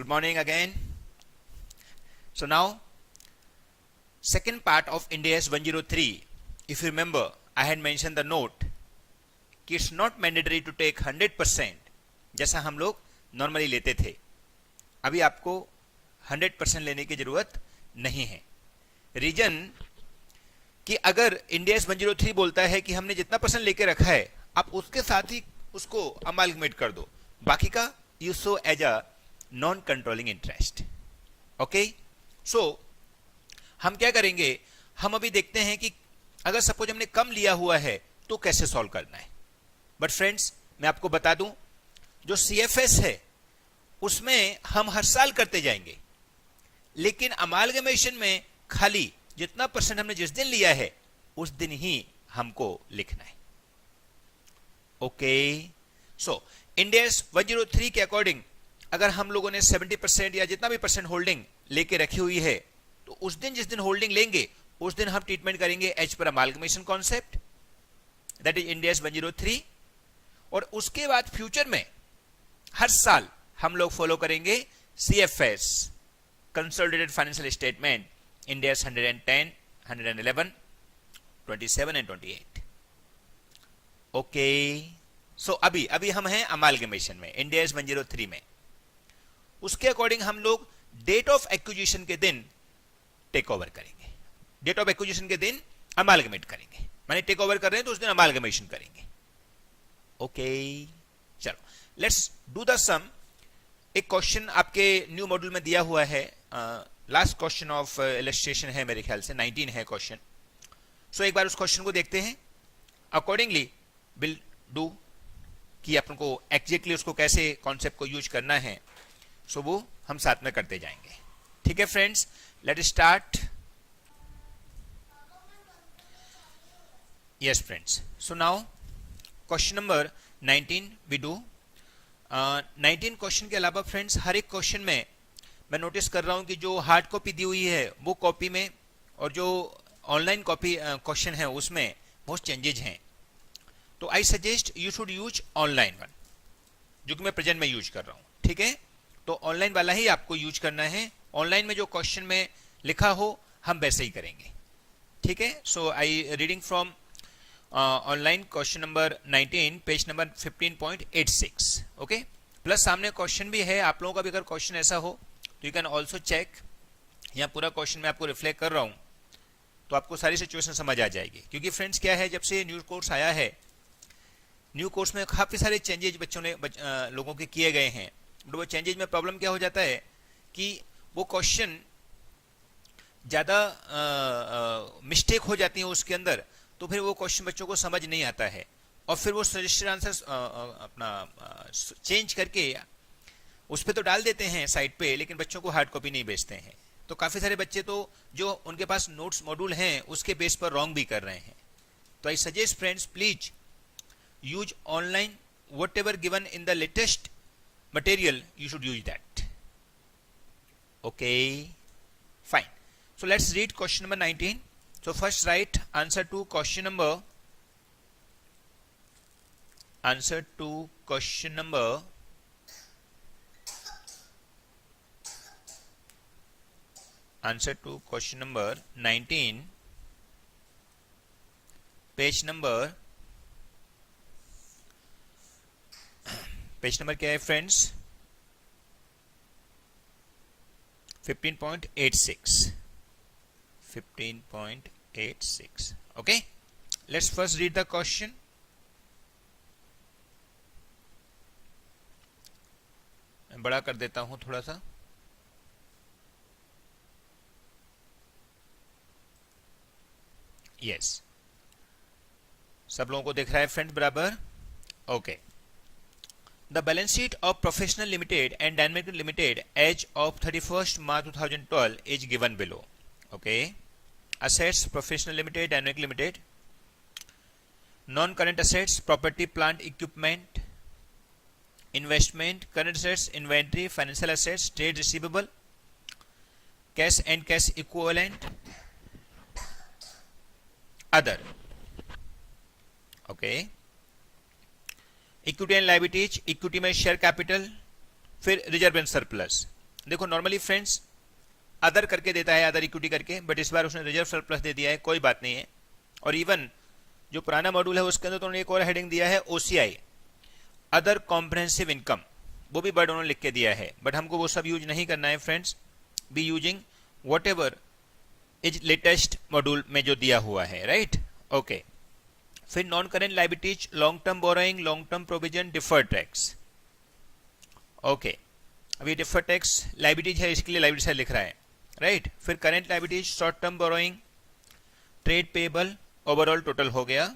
Good morning again. So now, second part of Ind AS 103. If you remember, I had mentioned the note कि it's not mandatory to take 100% जैसा हम लोग normally लेते थे. अभी आपको 100% लेने की जरूरत नहीं है. रीजन कि अगर Ind AS 103 बोलता है कि हमने जितना परसेंट लेके रखा है आप उसके साथ ही उसको अमालगमेट कर दो, बाकी का you show as a non controlling interest. Okay, so हम क्या करेंगे, हम अभी देखते हैं कि अगर सपोज हमने कम लिया हुआ है तो कैसे सॉल्व करना है. बट फ्रेंड्स, मैं आपको बता दूं, जो CFS है उसमें हम हर साल करते जाएंगे, लेकिन अमालगमेशन में खाली जितना परसेंट हमने जिस दिन लिया है उस दिन ही हमको लिखना है. ओके, सो Ind AS 103 के अकॉर्डिंग अगर हम लोगों ने 70% या जितना भी परसेंट होल्डिंग लेके रखी हुई है तो उस दिन जिस दिन होल्डिंग लेंगे उस दिन हम ट्रीटमेंट करेंगे as per amalgamation concept, that is Ind AS 103. और उसके बाद फ्यूचर में हर साल हम लोग फॉलो करेंगे CFS, consolidated financial statement, Ind AS 110, 111, 27 and 28. Okay, so अभी हम हैं अमालगमेशन में Ind AS 103 में. उसके अकॉर्डिंग हम लोग डेट ऑफ एक्विजिशन के दिन टेक ओवर करेंगे, डेट ऑफ एक्विजिशन के दिन अमालगमेट करेंगे. माने टेक ओवर कर रहे हैं तो उस दिन अमालगमेशन करेंगे. ओके, चलो लेट्स डू द सम. एक क्वेश्चन आपके न्यू मॉड्यूल में दिया हुआ है, लास्ट क्वेश्चन ऑफ इलस्ट्रेशन है, मेरे ख्याल से 19 है क्वेश्चन. सो एक बार उस क्वेश्चन को देखते हैं, अकॉर्डिंगली विल डू कि अपन को एग्जैक्टली उसको कैसे कॉन्सेप्ट को यूज करना है. सो वो हम साथ में करते जाएंगे. ठीक है friends, let start. Yes friends, so now question number 19 we do. 19 question के अलावा फ्रेंड्स हर एक क्वेश्चन में मैं नोटिस कर रहा हूं कि जो हार्ड कॉपी दी हुई है वो कॉपी में और जो ऑनलाइन कॉपी क्वेश्चन है उसमें बहुत चेंजेज हैं. तो I suggest you should use online one, जो कि मैं प्रेजेंट में यूज कर रहा हूं. ठीक है, तो ऑनलाइन वाला ही आपको यूज करना है. ऑनलाइन में जो क्वेश्चन में लिखा हो हम वैसे ही करेंगे. ठीक है, so I reading from online question number 19 page number 15.86. Okay, plus सामने क्वेश्चन भी है. आप लोगों का भी अगर क्वेश्चन ऐसा हो तो यू कैन ऑल्सो चेक. यहाँ पूरा क्वेश्चन मैं आपको रिफ्लेक्ट कर रहा हूँ तो आपको सारी सिचुएशन समझ आ जाएगी. क्योंकि फ्रेंड्स क्या है, जब से न्यू कोर्स आया है, न्यू कोर्स में काफी सारे चेंजेज बच्चों ने लोगों के किए गए हैं. बट वो चेंजेज में प्रॉब्लम क्या हो जाता है कि वो क्वेश्चन ज्यादा मिस्टेक हो जाती है उसके अंदर, तो फिर वो क्वेश्चन बच्चों को समझ नहीं आता है और फिर वो सजेस्टेड आंसर अपना चेंज करके उस पर तो डाल देते हैं साइट पे, लेकिन बच्चों को हार्ड कॉपी नहीं भेजते हैं. तो काफी सारे बच्चे तो जो उनके पास नोट्स मॉड्यूल हैं उसके बेस पर रॉन्ग भी कर रहे हैं. तो I suggest friends, please use online. Whatever given in the latest material you should use that. Okay, fine. So let's read question number 19. So first write answer to question number 19 page number क्या है friends, 15.86. Okay, let's first read the question. मैं बड़ा कर देता हूं थोड़ा सा. Yes, सब लोगों को दिख रहा है फ्रेंड्स बराबर. Okay, The balance sheet of Professional Limited and Dynamic Limited as of 31st March 2012 is given below. Okay, assets Professional Limited, Dynamic Limited. Non-current assets, property, plant, equipment. Investment, current assets, inventory, financial assets, trade receivable, cash and cash equivalent, other. Okay. Equity and liabilities, equity में share capital, फिर reserve and surplus. देखो normally friends other करके देता है, other equity करके, but इस बार उसने reserve surplus दे दिया है, कोई बात नहीं है। और इवन जो पुराना मॉड्यूल है उसके अंदर तो उन्होंने एक और हेडिंग दिया है ओसीआई, अदर कॉम्प्रिहेंसिव इनकम, वो भी बर्ड उन्होंने लिख के दिया है, बट हमको वो सब यूज नहीं करना है friends. Be using whatever is latest module में जो दिया हुआ है, राइट। ओके, फिर non current liabilities, long term borrowing, long term provision, deferred tax. Okay, अभी डिफर्ड टैक्स लाइबिलिटीज है, इसके लिए लाइबिलिटी लिख रहा है, राइट। फिर current liabilities, short term borrowing, trade payable, overall total हो गया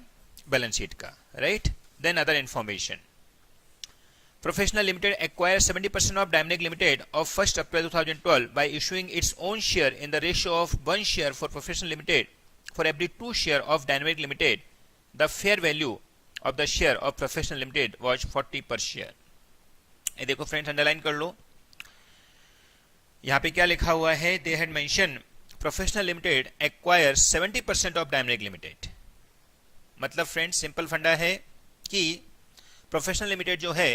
बैलेंस शीट का, right. Then other information, Professional Limited acquires 70% of Dynamic Limited of 1st April 2012 by issuing its own share in the ratio of 1 share for Professional Limited for every 2 share of Dynamic Limited. The fair value of the share of Professional Limited was 40 per share. ये देखो friends, underline कर लो, यहाँ पे क्या लिखा हुआ है, they had mentioned Professional Limited acquires 70% of Dynamic Limited. मतलब फ्रेंड्स सिंपल फंडा है कि प्रोफेशनल लिमिटेड जो है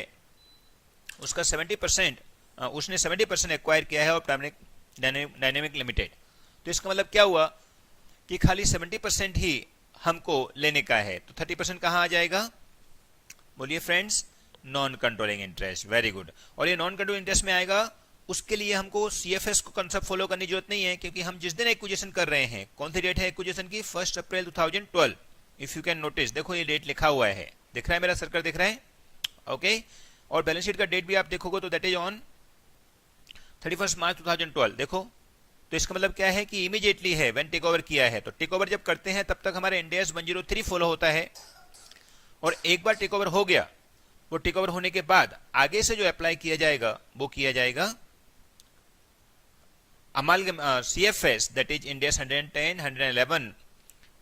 उसका 70% उसने 70% एक्वायर किया है और डायनेमिक लिमिटेड। तो इसका मतलब क्या हुआ कि खाली 70% ही हमको लेने का है, तो 30% कहाँ आ जाएगा, बोलिए friends, non controlling interest. Very good. और ये नॉन कंट्रोलिंग इंटरेस्ट में आएगा, उसके लिए हमको सीएफएस को कंसेप्ट फॉलो करने की जरूरत नहीं है, क्योंकि हम जिस दिन एक्विजिशन कर रहे हैं, कौन सी डेट है एक्विजिशन की, 1 April 2012। If you can notice, देखो ये डेट लिखा हुआ है, दिख रहा है मेरा सर्कल, दिख रहा है, ओके। और बैलेंस शीट का डेट भी आप देखोगे तो दैट इज ऑन 31 मार्च 2012। देखो, तो इसका मतलब क्या है कि इमीडिएटली है व्हेन टेक ओवर किया है। तो टेक ओवर जब करते हैं तब तक हमारे इंड AS 103 फॉलो होता है, और एक बार टेक ओवर हो गया, वो टेक ओवर होने के बाद आगे से जो अप्लाई किया जाएगा वो किया जाएगा amalgam CFS, that is Ind AS 110, 111,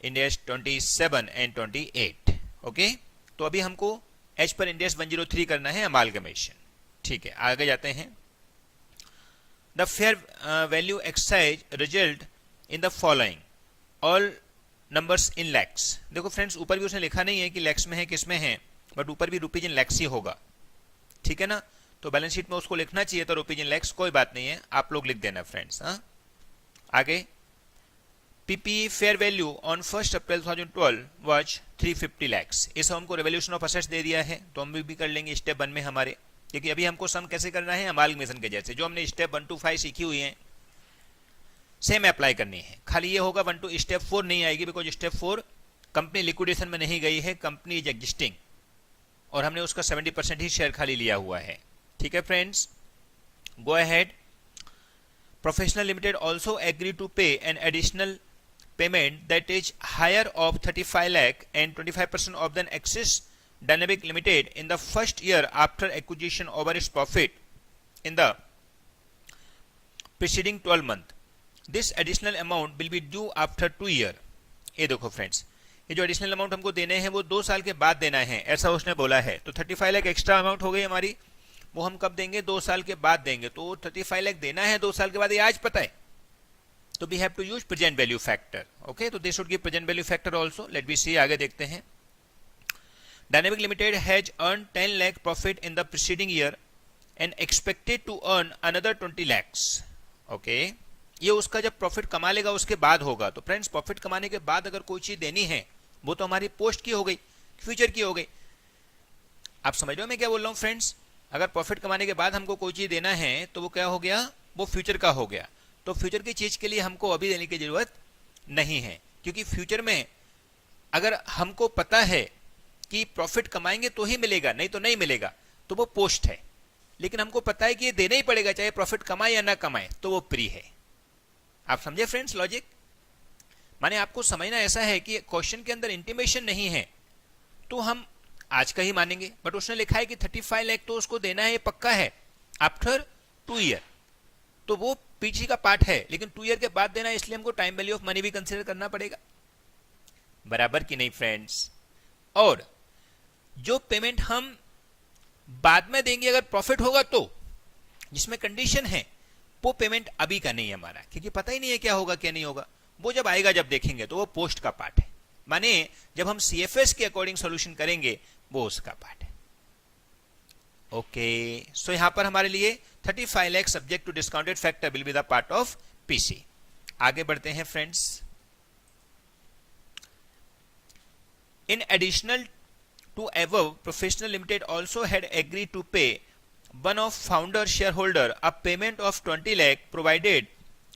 Ind AS 27 and 28। Okay, तो अभी हमको एज पर इंड AS 103 करना है अमालगमेशन। ठीक है, आगे जाते हैं। The fair value exercise result in the following, all numbers in lakhs. देखो फ्रेंड्स, ऊपर भी उसने लिखा नहीं है कि लैक्स में है किस में है, बट ऊपर भी रुपीज इन लैक्स ही होगा, ठीक है ना। तो बैलेंस शीट में उसको लिखना चाहिए, तो रुपीज इन लैक्स, कोई बात नहीं है, आप लोग लिख देना फ्रेंड्स। हाँ, आगे PP fair value on 1 April 2012 was 350 lakhs। इस हमको रेवोल्यूशन ऑफ असेट्स दे दिया है, तो हम भी कर लेंगे स्टेप 1 में हमारे, क्योंकि अभी हमको सम कैसे करना है, अमालगमेशन के जैसे जो हमने स्टेप 1 to 5 सीखी हुई है, सेम अप्लाई करनी है। खाली ये होगा 1 to स्टेप 4 नहीं आएगी, बिकॉज स्टेप 4 कंपनी लिक्विडेशन में नहीं गई है, कंपनी इज एग्जिस्टिंग, और हमने उसका 70% ही शेयर खाली लिया हुआ है। ठीक है friends, go ahead. Professional limited also agree to pay an additional payment that is higher of 35 lakh and 25% of the Axis Dynamic Limited in the first year after acquisition over its profit in the preceding 12 month. This additional amount will be due after 2 year. ये देखो friends, ये जो additional amount हमको देने हैं वो 2 साल के बाद देना है, ऐसा उसने बोला है। तो 35 लाख एक्स्ट्रा अमाउंट हो गई हमारी, वो हम कब देंगे, 2 साल के बाद देंगे। तो 35 लाख देना है 2 साल के बाद, ये आज पता है, तो we have to use present value factor. Okay, तो they should give present value factor also. Let me see, आगे देखते हैं। Dynamic Limited has earned 10 lakh profit in the preceding year and expected to earn another 20 lakhs. Okay, ये उसका जब profit कमा लेगा उसके बाद होगा। तो फ्रेंड्स, प्रॉफिट कमाने के बाद अगर कोई चीज देनी है, वो तो हमारी पोस्ट की हो गई, फ्यूचर की हो गई। आप समझ रहे हो मैं क्या बोल रहा हूँ फ्रेंड्स? अगर प्रॉफिट कमाने के बाद हमको कोई चीज देना है तो वो क्या हो गया, वो फ्यूचर का हो गया। तो फ्यूचर की चीज के लिए हमको अभी देने की जरूरत नहीं है, क्योंकि फ्यूचर में अगर हमको पता है कि प्रॉफिट कमाएंगे तो ही मिलेगा, नहीं तो नहीं मिलेगा, तो वो पोस्ट है। लेकिन हमको पता है कि ये देना ही पड़ेगा, चाहे प्रॉफिट कमाए या ना कमाए, तो वो प्री है। आप समझे फ्रेंड्स लॉजिक? माने आपको समझना ऐसा है कि क्वेश्चन के अंदर इंटीमेशन नहीं है तो हम आज का ही मानेंगे, बट उसने लिखा है कि 35 लाख तो उसको देना है, पक्का है, आफ्टर 2 ईयर, तो वो पीछे का पार्ट है, लेकिन 2 ईयर के बाद देना है, इसलिए हमको टाइम वैल्यू ऑफ मनी भी कंसीडर करना पड़ेगा। बराबर कि नहीं फ्रेंड्स? और जो पेमेंट हम बाद में देंगे अगर प्रॉफिट होगा तो, जिसमें कंडीशन है, वो पेमेंट अभी का नहीं है हमारा, क्योंकि पता ही नहीं है क्या होगा क्या नहीं होगा, वो जब आएगा जब देखेंगे, तो वो पोस्ट का पार्ट है। माने जब हम CFS के अकॉर्डिंग सॉल्यूशन करेंगे वो उसका पार्ट है। ओके, सो यहां पर हमारे लिए 35 lakh subject to discounted factor will be the part of PC. आगे बढ़ते हैं friends. In additional to above, Professional Limited also had agreed to pay one of founder shareholder a payment of 20 lakh provided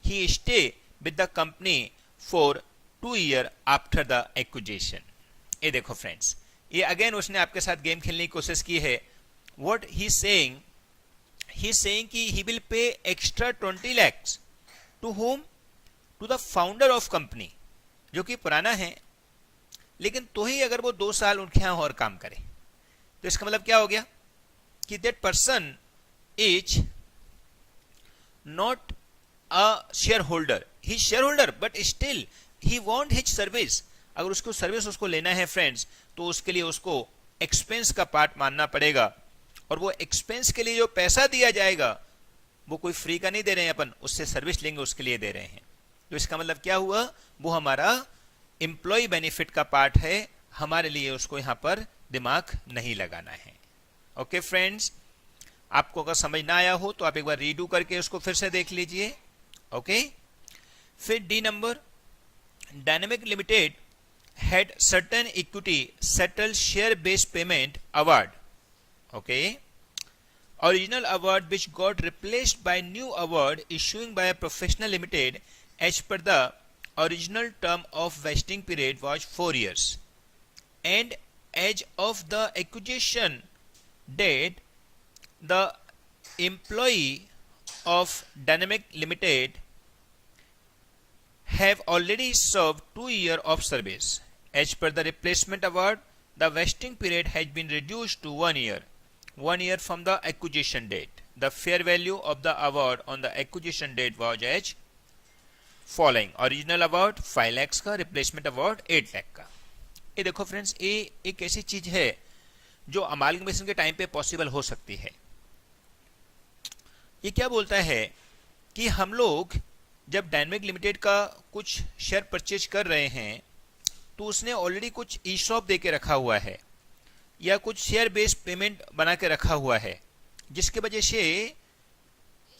he stay with the company for 2 years after the acquisition। ये देखो friends, ये again उसने आपके साथ game खेलने की कोशिश की है। What he saying कि he will pay extra 20 lakhs to whom? To the founder of company, जो कि पुराना है, लेकिन तो ही अगर वो 2 साल उनके यहां और काम करे, तो इसका मतलब क्या हो गया कि that person is not a share holder, he share holder but still he want his service. अगर उसको सर्विस उसको लेना है फ्रेंड्स, तो उसके लिए उसको एक्सपेंस का पार्ट मानना पड़ेगा, और वो एक्सपेंस के लिए जो पैसा दिया जाएगा वो कोई फ्री का नहीं दे रहे हैं, अपन उससे सर्विस लेंगे उसके लिए दे रहे हैं। तो इसका मतलब क्या हुआ, वो हमारा एम्प्लॉय बेनिफिट का पार्ट है, हमारे लिए उसको यहां पर दिमाग नहीं लगाना है। ओके फ्रेंड्स, आपको अगर समझ ना आया हो तो आप एक बार रीडू करके उसको फिर से देख लीजिए। ओके, फिर D number, dynamic limited had certain equity settled share based payment award, okay, original award which got replaced by new award issuing by a Professional Limited as per the original term of vesting period was 4 years, and as of the acquisition date the employee of Dynamic Limited have already served 2 years of service. As per the replacement award, the vesting period has been reduced to 1 year, 1 year from the acquisition date. The fair value of the award on the acquisition date was as following: original award 5 lakhs का, replacement award 8 lakh का। ये देखो friends, ये एक ऐसी चीज है जो अमालगमेशन के टाइम पे पॉसिबल हो सकती है। ये क्या बोलता है कि हम लोग जब डायनेमिक लिमिटेड का कुछ शेयर परचेज कर रहे हैं, तो उसने ऑलरेडी कुछ ई-शॉप दे के रखा हुआ है या कुछ शेयर बेस्ड पेमेंट बना के रखा हुआ है, जिसके वजह से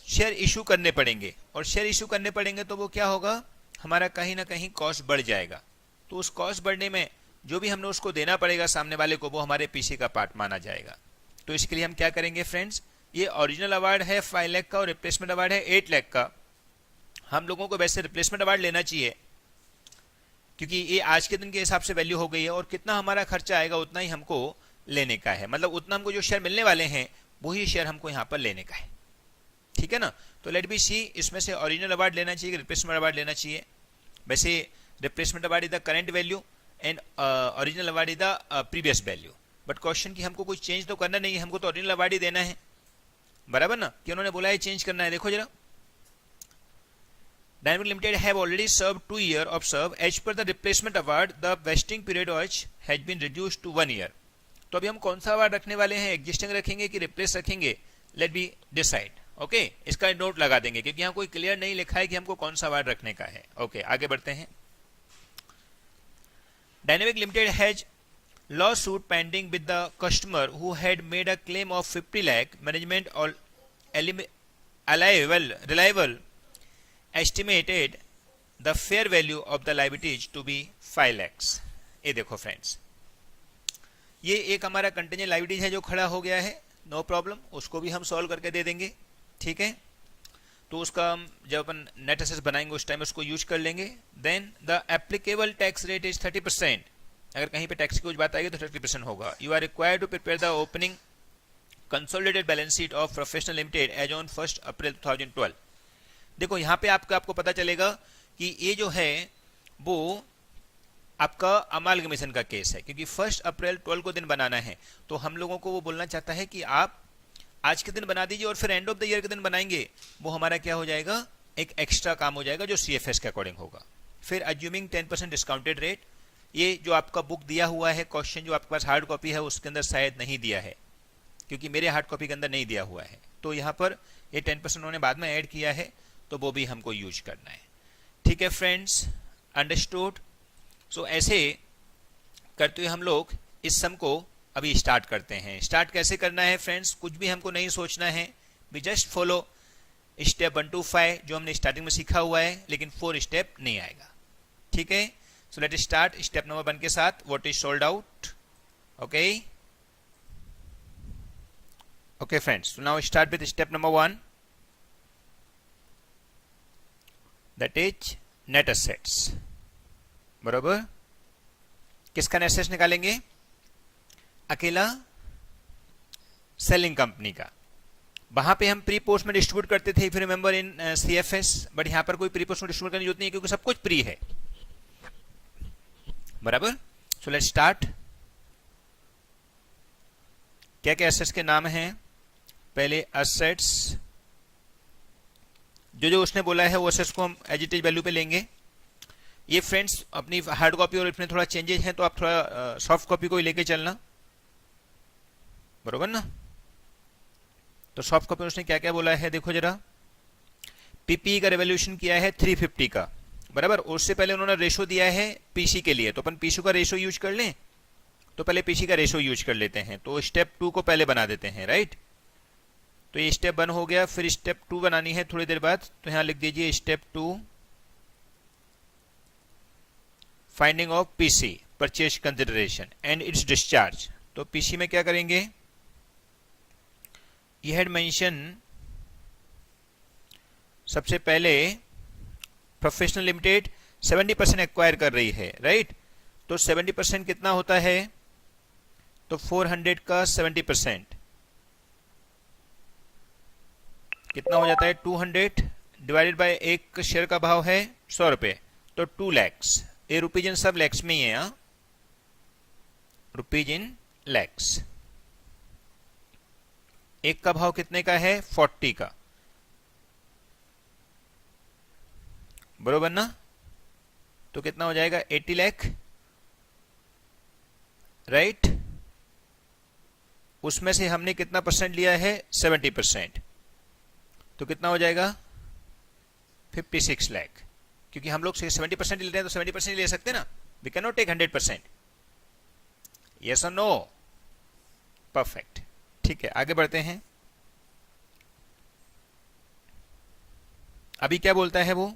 शेयर इशू करने पड़ेंगे, और शेयर इशू करने पड़ेंगे तो वो क्या होगा, हमारा कहीं ना कहीं कॉस्ट बढ़ जाएगा। तो उस कॉस्ट बढ़ने में जो भी हमने उसको देना पड़ेगा सामने वाले को, वो हमारे पीसी का पार्ट माना जाएगा। तो इसके लिए हम क्या करेंगे फ्रेंड्स, ये ओरिजिनल अवार्ड है 5 लाख का और रिप्लेसमेंट अवार्ड है 8 लाख का। हम लोगों को वैसे रिप्लेसमेंट अवार्ड लेना चाहिए, क्योंकि ये आज के दिन के हिसाब से वैल्यू हो गई है, और कितना हमारा खर्चा आएगा उतना ही हमको लेने का है, मतलब उतना हमको जो शेयर मिलने वाले हैं वही शेयर हमको यहाँ पर लेने का है। ठीक है ना, तो लेट बी सी, इसमें से ओरिजिनल अवार्ड लेना चाहिए, रिप्लेसमेंट अवार्ड लेना चाहिए। वैसे replacement award is the current value and original award is the previous value, but question की हमको कुछ चेंज तो करना नहीं है, हमको तो ओरिजिनल अवार्ड ही देना है, बराबर ना, कि उन्होंने बोला है चेंज करना है। देखो जरा, Dynamic Limited have already served 2 years of serve. As per the replacement award, the vesting period has been reduced to 1 year. तो अभी हम कौन सा अवार्ड रखने वाले हैं, एग्जिस्टिंग रखेंगे कि रिप्लेस रखेंगे, लेट बी डिसाइड। ओके, इसका नोट लगा देंगे क्योंकि यहाँ कोई क्लियर नहीं लिखा है कि हमको कौन सा अवार्ड रखने का है। ओके, आगे बढ़ते हैं। Dynamic Limited has lawsuit pending with the customer who had made a claim of 50 lakh. Management all reliable estimated the fair value of the liabilities to be 5 lakhs। ये देखो फ्रेंड्स, ये एक हमारा कंटिजेंट लायबिलिटीज है जो खड़ा हो गया है, नो प्रॉब्लम, उसको भी हम सॉल्व करके दे देंगे। ठीक है, तो उसका हम जब अपन नेट एसेट बनाएंगे उस टाइम उसको यूज कर लेंगे। Then the applicable tax rate is 30%। अगर कहीं पे टैक्स की कुछ बात आएगी तो 30% होगा। You are required to prepare the opening consolidated balance sheet of Professional Limited as on 1 April 2012। देखो यहाँ पे आपको पता चलेगा कि ये जो है वो आपका अमालगमेशन का केस है, क्योंकि 1 अप्रैल 12 को दिन बनाना है, तो हम लोगों को वो बोलना चाहता है कि आप आज के दिन बना दीजिए और फिर एंड ऑफ द ईयर के दिन बनाएंगे, वो हमारा क्या हो जाएगा, एक एक्स्ट्रा काम हो जाएगा जो सीएफएस के अकॉर्डिंग होगा। फिर अज्यूमिंग 10% डिस्काउंटेड रेट, ये जो आपका बुक दिया हुआ है, क्वेश्चन जो आपके पास हार्ड कॉपी है उसके अंदर शायद नहीं दिया है, क्योंकि मेरे हार्ड कॉपी के अंदर नहीं दिया हुआ है, तो यहाँ पर ये 10% उन्होंने बाद में ऐड किया है, तो वो भी हमको यूज करना है। ठीक है फ्रेंड्स, अंडरस्टूड। सो ऐसे करते हुए हम लोग इस सम को अभी स्टार्ट करते हैं। स्टार्ट कैसे करना है फ्रेंड्स, कुछ भी हमको नहीं सोचना है, we just follow step 1 to 5 जो हमने स्टार्टिंग में सीखा हुआ है, लेकिन 4 स्टेप नहीं आएगा। ठीक है, so let start step number 1 के साथ। What is sold out? Okay okay friends, so now start with step number 1, that is net assets. बराबर, किसका नेट एसेट्स निकालेंगे? अकेला सेलिंग कंपनी का। वहां पे हम प्री पोस्ट में डिस्ट्रीब्यूट करते थे, if you remember in CFS, but यहां पर कोई प्री पोस्ट में डिस्ट्रीब्यूट करने की जरूरत नहीं है क्योंकि सब कुछ प्री है। बराबर, सो लेट्स स्टार्ट। क्या क्या एसेट्स के नाम हैं? पहले एसेट्स, जो उसने बोला है वो एसेट्स को हम एज इट इज वैल्यू पे लेंगे। ये फ्रेंड्स अपनी हार्ड कॉपी और इसमें थोड़ा चेंजेस हैं तो आप थोड़ा सॉफ्ट कॉपी को ही लेके चलना, बरोबर ना। तो सॉफ्ट कॉपी में उसने क्या क्या बोला है देखो जरा। पीपी का रेवोल्यूशन किया है 350 का, बराबर। उससे पहले उन्होंने रेशो दिया है पीसी के लिए, तो अपन पीसी का रेशो यूज कर लें। तो पहले पीसी का रेशो यूज कर लेते हैं, तो स्टेप 2 को पहले बना देते हैं, राइट। तो ये स्टेप 1 हो गया, फिर स्टेप 2 बनानी है थोड़ी देर बाद, तो यहां लिख दीजिए step 2, finding of PC purchase consideration and it's discharge. तो पीसी में क्या करेंगे? ये हैड मेंशन सबसे पहले प्रोफेशनल लिमिटेड 70% एक्वायर कर रही है, राइट। तो 70% कितना होता है? तो 400 का 70% कितना हो जाता है? 200 डिवाइडेड बाय एक शेयर का भाव है 100 रुपए, तो 2 लैक्स। ये रुपीज इन सब लैक्स में ही है, रुपीज इन लैक्स। एक का भाव कितने का है? 40 का, बरोबर ना। तो कितना हो जाएगा? 80 लाख, राइट। उसमें से हमने कितना परसेंट लिया है? 70%, तो कितना हो जाएगा? 56 लाख। क्योंकि हम लोग 70% लेते हैं तो 70% ले सकते ना, we can not take 100%। Yes और नो? परफेक्ट, ठीक है, आगे बढ़ते हैं। अभी क्या बोलता है वो?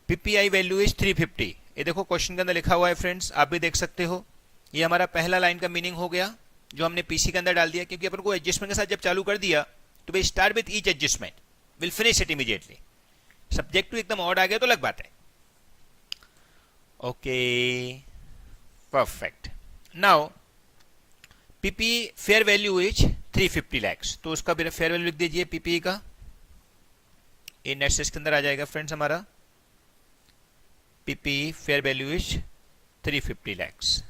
PPI value is 350। ये देखो क्वेश्चन के अंदर लिखा हुआ है फ्रेंड्स, आप भी देख सकते हो। ये हमारा पहला लाइन का मीनिंग हो गया जो हमने पीसी के अंदर डाल दिया, क्योंकि अपन को एडजस्टमेंट के साथ जब चालू कर दिया तो we start with each adjustment, will finish it immediately. Subject to एकदम ऑड आ गया तो अलग बात है। Okay, perfect. Now PP fair value is 350 lakhs, तो उसका फेयर वैल्यू लिख दीजिए पीपी का। ये नेट सेट्स के अंदर आ जाएगा फ्रेंड्स हमारा। PP fair value is 350 lakhs.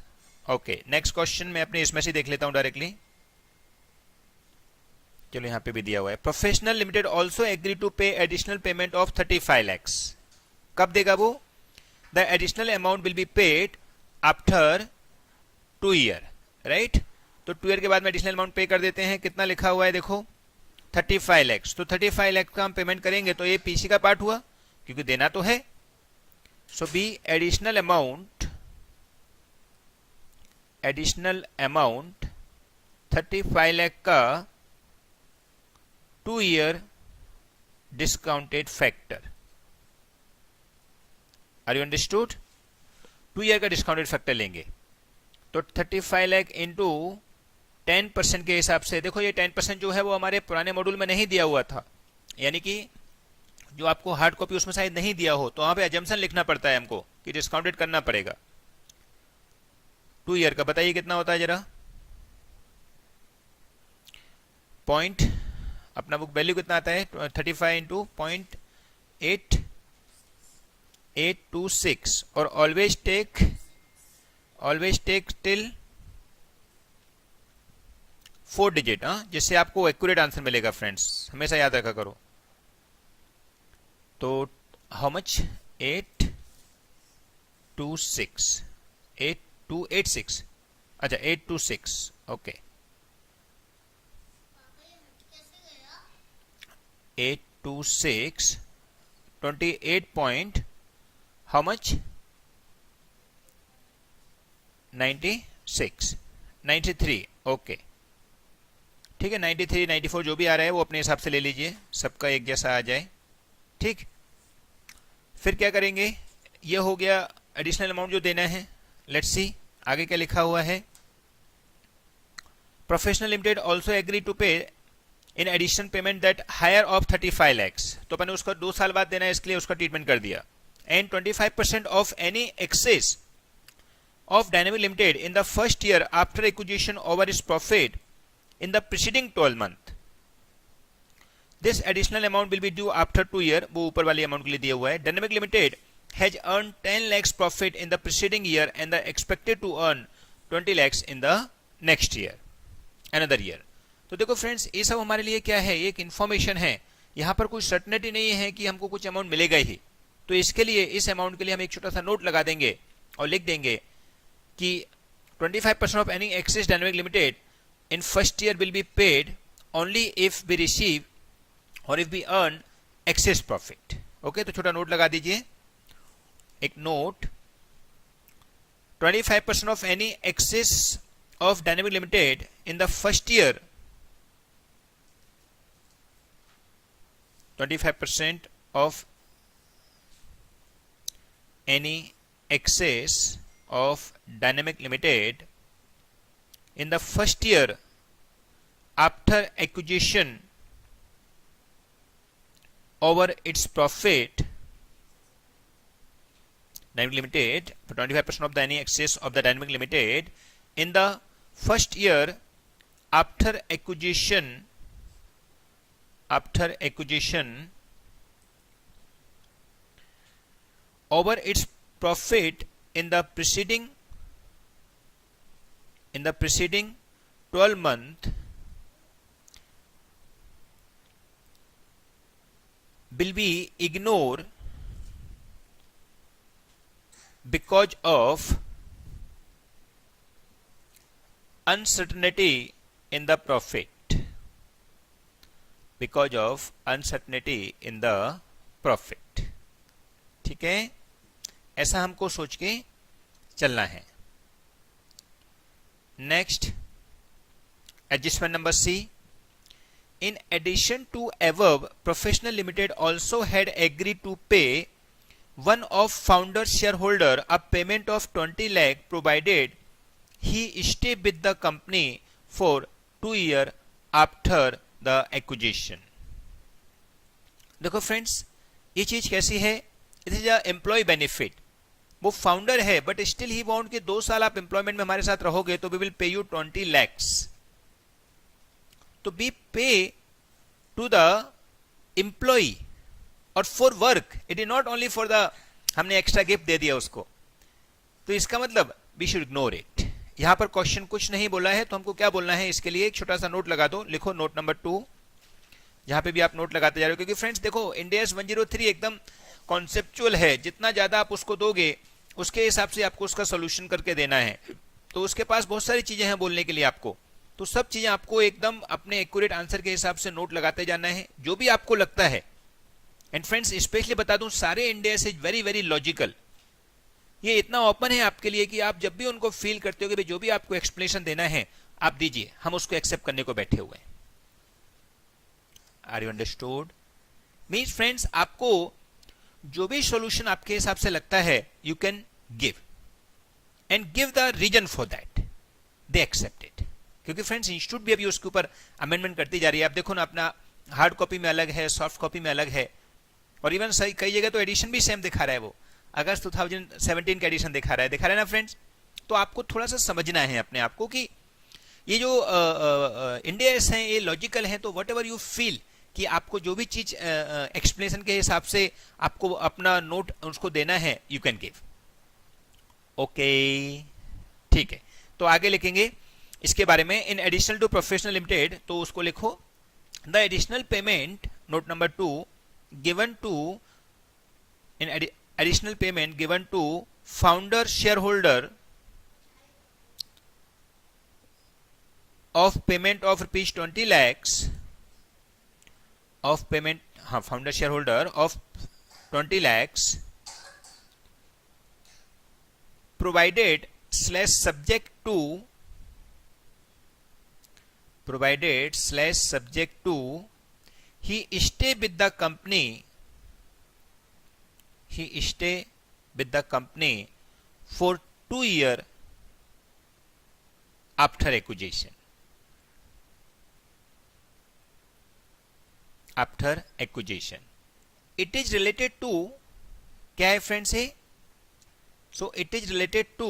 Okay, next question मैं अपने इसमें से देख लेता हूं डायरेक्टली। चलो यहां पे भी दिया हुआ है, professional limited also agree to pay additional payment of 35 lakhs. कब देगा वो? The additional amount will be paid after 2 year, right. तो 2 ईयर के बाद में एडिशनल अमाउंट पे कर देते हैं। कितना लिखा हुआ है देखो? 35 लैक्स। तो 35 लैक्स का हम पेमेंट करेंगे, तो ये पीसी का पार्ट हुआ क्योंकि देना तो है। So be additional amount 35 lakh का 2 year discounted factor. Are you understood? 2 year का डिस्काउंटेड फैक्टर लेंगे, तो 35 लाख इंटू 10% के हिसाब से। देखो ये 10% जो है वो हमारे पुराने मॉड्यूल में नहीं दिया हुआ था, यानी कि जो आपको हार्ड कॉपी उसमें शायद नहीं दिया हो, तो वहां पे अजम्पशन लिखना पड़ता है हमको कि डिस्काउंटेड करना पड़ेगा। 2 ईयर का बताइए कितना होता है जरा? पॉइंट, अपना बुक वैल्यू कितना आता है? 35 इंटू 0.8826, और ऑलवेज टेक टिल 4 डिजिट, जिससे आपको एक्यूरेट आंसर मिलेगा फ्रेंड्स, हमेशा याद रखा करो। तो हाउ मच? 8286, अच्छा 826, okay. 826 28 point how much? 96 93 okay ठीक है 93 94 जो भी आ रहा है वो अपने हिसाब से ले लीजिए, सबका एक जैसा आ जाए। ठीक, फिर क्या करेंगे, ये हो गया एडिशनल अमाउंट जो देना है। लेट्स सी आगे क्या लिखा हुआ है। Professional limited also agree to pay in addition payment that higher of 35 lakhs, तो मैंने उसका 2 साल बाद देना है इसके लिए उसका ट्रीटमेंट कर दिया। And 25% of any excess of Dynamic Limited in the first year after acquisition over its profit in the preceding 12 month. This additional amount will be due after 2 year, वो ऊपर वाली अमाउंट के लिए दिया हुआ है। Dynamic Limited has earned 10 lakhs profit in the preceding year and the expected to earn 20 lakhs in the next year, another year. तो देखो फ्रेंड्स ये सब हमारे लिए क्या है, एक इंफॉर्मेशन है, यहाँ पर कोई सर्टेनिटी नहीं है कि हमको कुछ अमाउंट मिलेगा ही। तो इसके लिए इस अमाउंट के लिए हम एक छोटा सा नोट लगा देंगे और लिख देंगे कि 25% of any excess Dynamic Limited in first year will be paid only if we receive or if we earn excess profit. Okay तो छोटा नोट लगा दीजिए, एक note 25% of any excess of dynamic limited in the first year, 25% of any excess of dynamic limited in the first year after acquisition over its profit, Dynamic Limited, 25% of the any excess of the Dynamic Limited in the first year after acquisition over its profit in the preceding 12 month will be ignored because of uncertainty in the profit, because of uncertainty in the profit। ठीक है, ऐसा हमको सोच के चलना है। Next adjustment number C. In addition to above, Professional Limited also had agreed to pay one of founder shareholder a payment of 20 lakh provided he stay with the company for 2 years after the acquisition. देखो friends ये चीज कैसी है, it is a employee benefit. वो founder है but still he want कि 2 साल आप एम्प्लॉयमेंट में हमारे साथ रहोगे तो we will pay you 20 lakhs. तो be pay to the employee और for work, it is not only for the हमने एक्स्ट्रा गिफ्ट दे दिया उसको। तो इसका मतलब वी शुड इग्नोर इट। यहां पर क्वेश्चन कुछ नहीं बोला है तो हमको क्या बोलना है, इसके लिए एक छोटा सा नोट लगा दो, लिखो नोट नंबर 2, जहां पे भी आप नोट लगाते जा रहे हो। क्योंकि फ्रेंड्स देखो इंडिया 103 एकदम कॉन्सेप्चुअल है, जितना ज्यादा आप उसको दोगे उसके हिसाब से आपको उसका सोल्यूशन करके देना है। तो उसके पास बहुत सारी चीजें हैं बोलने के लिए आपको, तो सब चीजें आपको एकदम अपने एक्यूरेट आंसर के हिसाब से नोट लगाते जाना है जो भी आपको लगता है। एंड फ्रेंड्स स्पेशली बता दूं सारे इंडिया से वेरी वेरी लॉजिकल, ये इतना ओपन है आपके लिए कि आप जब भी उनको फील करते हो कि जो भी आपको एक्सप्लेनेशन देना है आप दीजिए, हम उसको एक्सेप्ट करने को बैठे हुए हैं। Are you understood? Means friends आपको जो भी सॉल्यूशन आपके हिसाब से लगता है you can give and give the reason for that, they accept it. क्योंकि फ्रेंड्स इंस्टीट्यूट भी अभी उसके ऊपर अमेंडमेंट करती जा रही है। आप देखो ना अपना हार्ड कॉपी में अलग है, सॉफ्ट कॉपी में अलग है, और इवन सही कई जगह तो एडिशन भी सेम दिखा रहा है, वो अगस्त 2017 का एडिशन दिखा रहा है ना फ्रेंड्स। तो आपको थोड़ा सा समझना है अपने आप को कि ये जो इंडियस हैं ये लॉजिकल हैं। तो वट एवर यू फील कि आपको जो भी चीज एक्सप्लेनेशन के हिसाब से आपको अपना नोट उसको देना है यू कैन गिव। ओके ठीक है, तो आगे लिखेंगे इसके बारे में। In additional to Professional Limited, तो उसको लिखो the additional payment, note number 2, given to in additional payment given to founder share holder of payment of rupees 20 lakhs of payment, founder shareholder of 20 lakhs provided /subject to he stay with the company for 2 years after acquisition. It is related to, क्या है friends है? So it is related to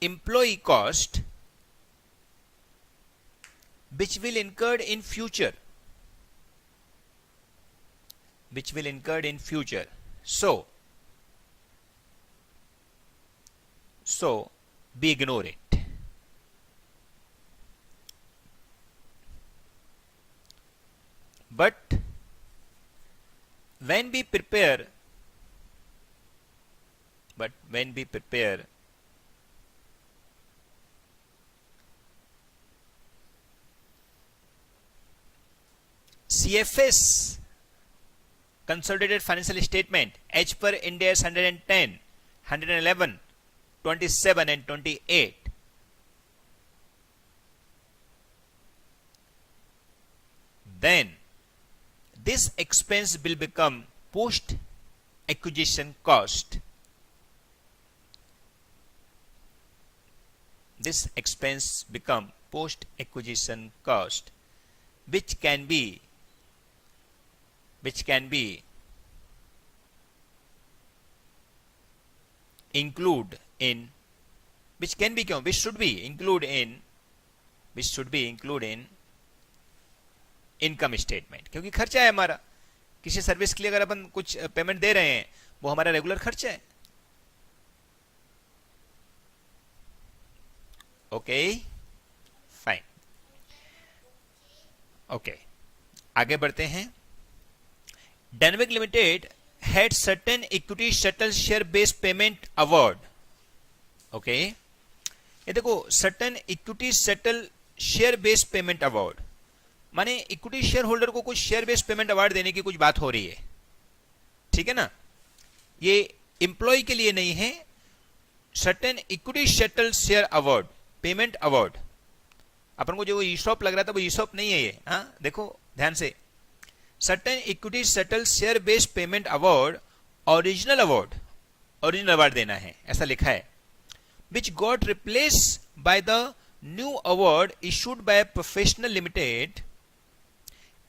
employee cost which will incurred in future. So we ignore it. But when we prepare CFS consolidated financial statement as per Ind AS 110, 111, 27 and 28, then this expense will become post acquisition cost. Which can be include in which should be include in income statement, क्योंकि खर्चा है हमारा. किसी service के लिए अगर अपन कुछ payment दे रहे हैं वो हमारा रेगुलर खर्चा है. Okay fine. ओके आगे बढ़ते हैं. Dynamic limited had certain equity settled share based payment award. Okay ये देखो, certain equity settled share based payment award माने इक्विटी शेयर होल्डर को कुछ शेयर बेस्ड पेमेंट अवार्ड देने की कुछ बात हो रही है. ठीक है ना, ये एम्प्लॉय के लिए नहीं है. Certain equity settled share award, payment award. अपन को जो ईसॉप लग रहा था वो ईसॉप नहीं है ये. हाँ देखो ध्यान से, certain equity settled share based payment award, original award देना है, ऐसा लिखा है. Which got replace by the new award issued by professional limited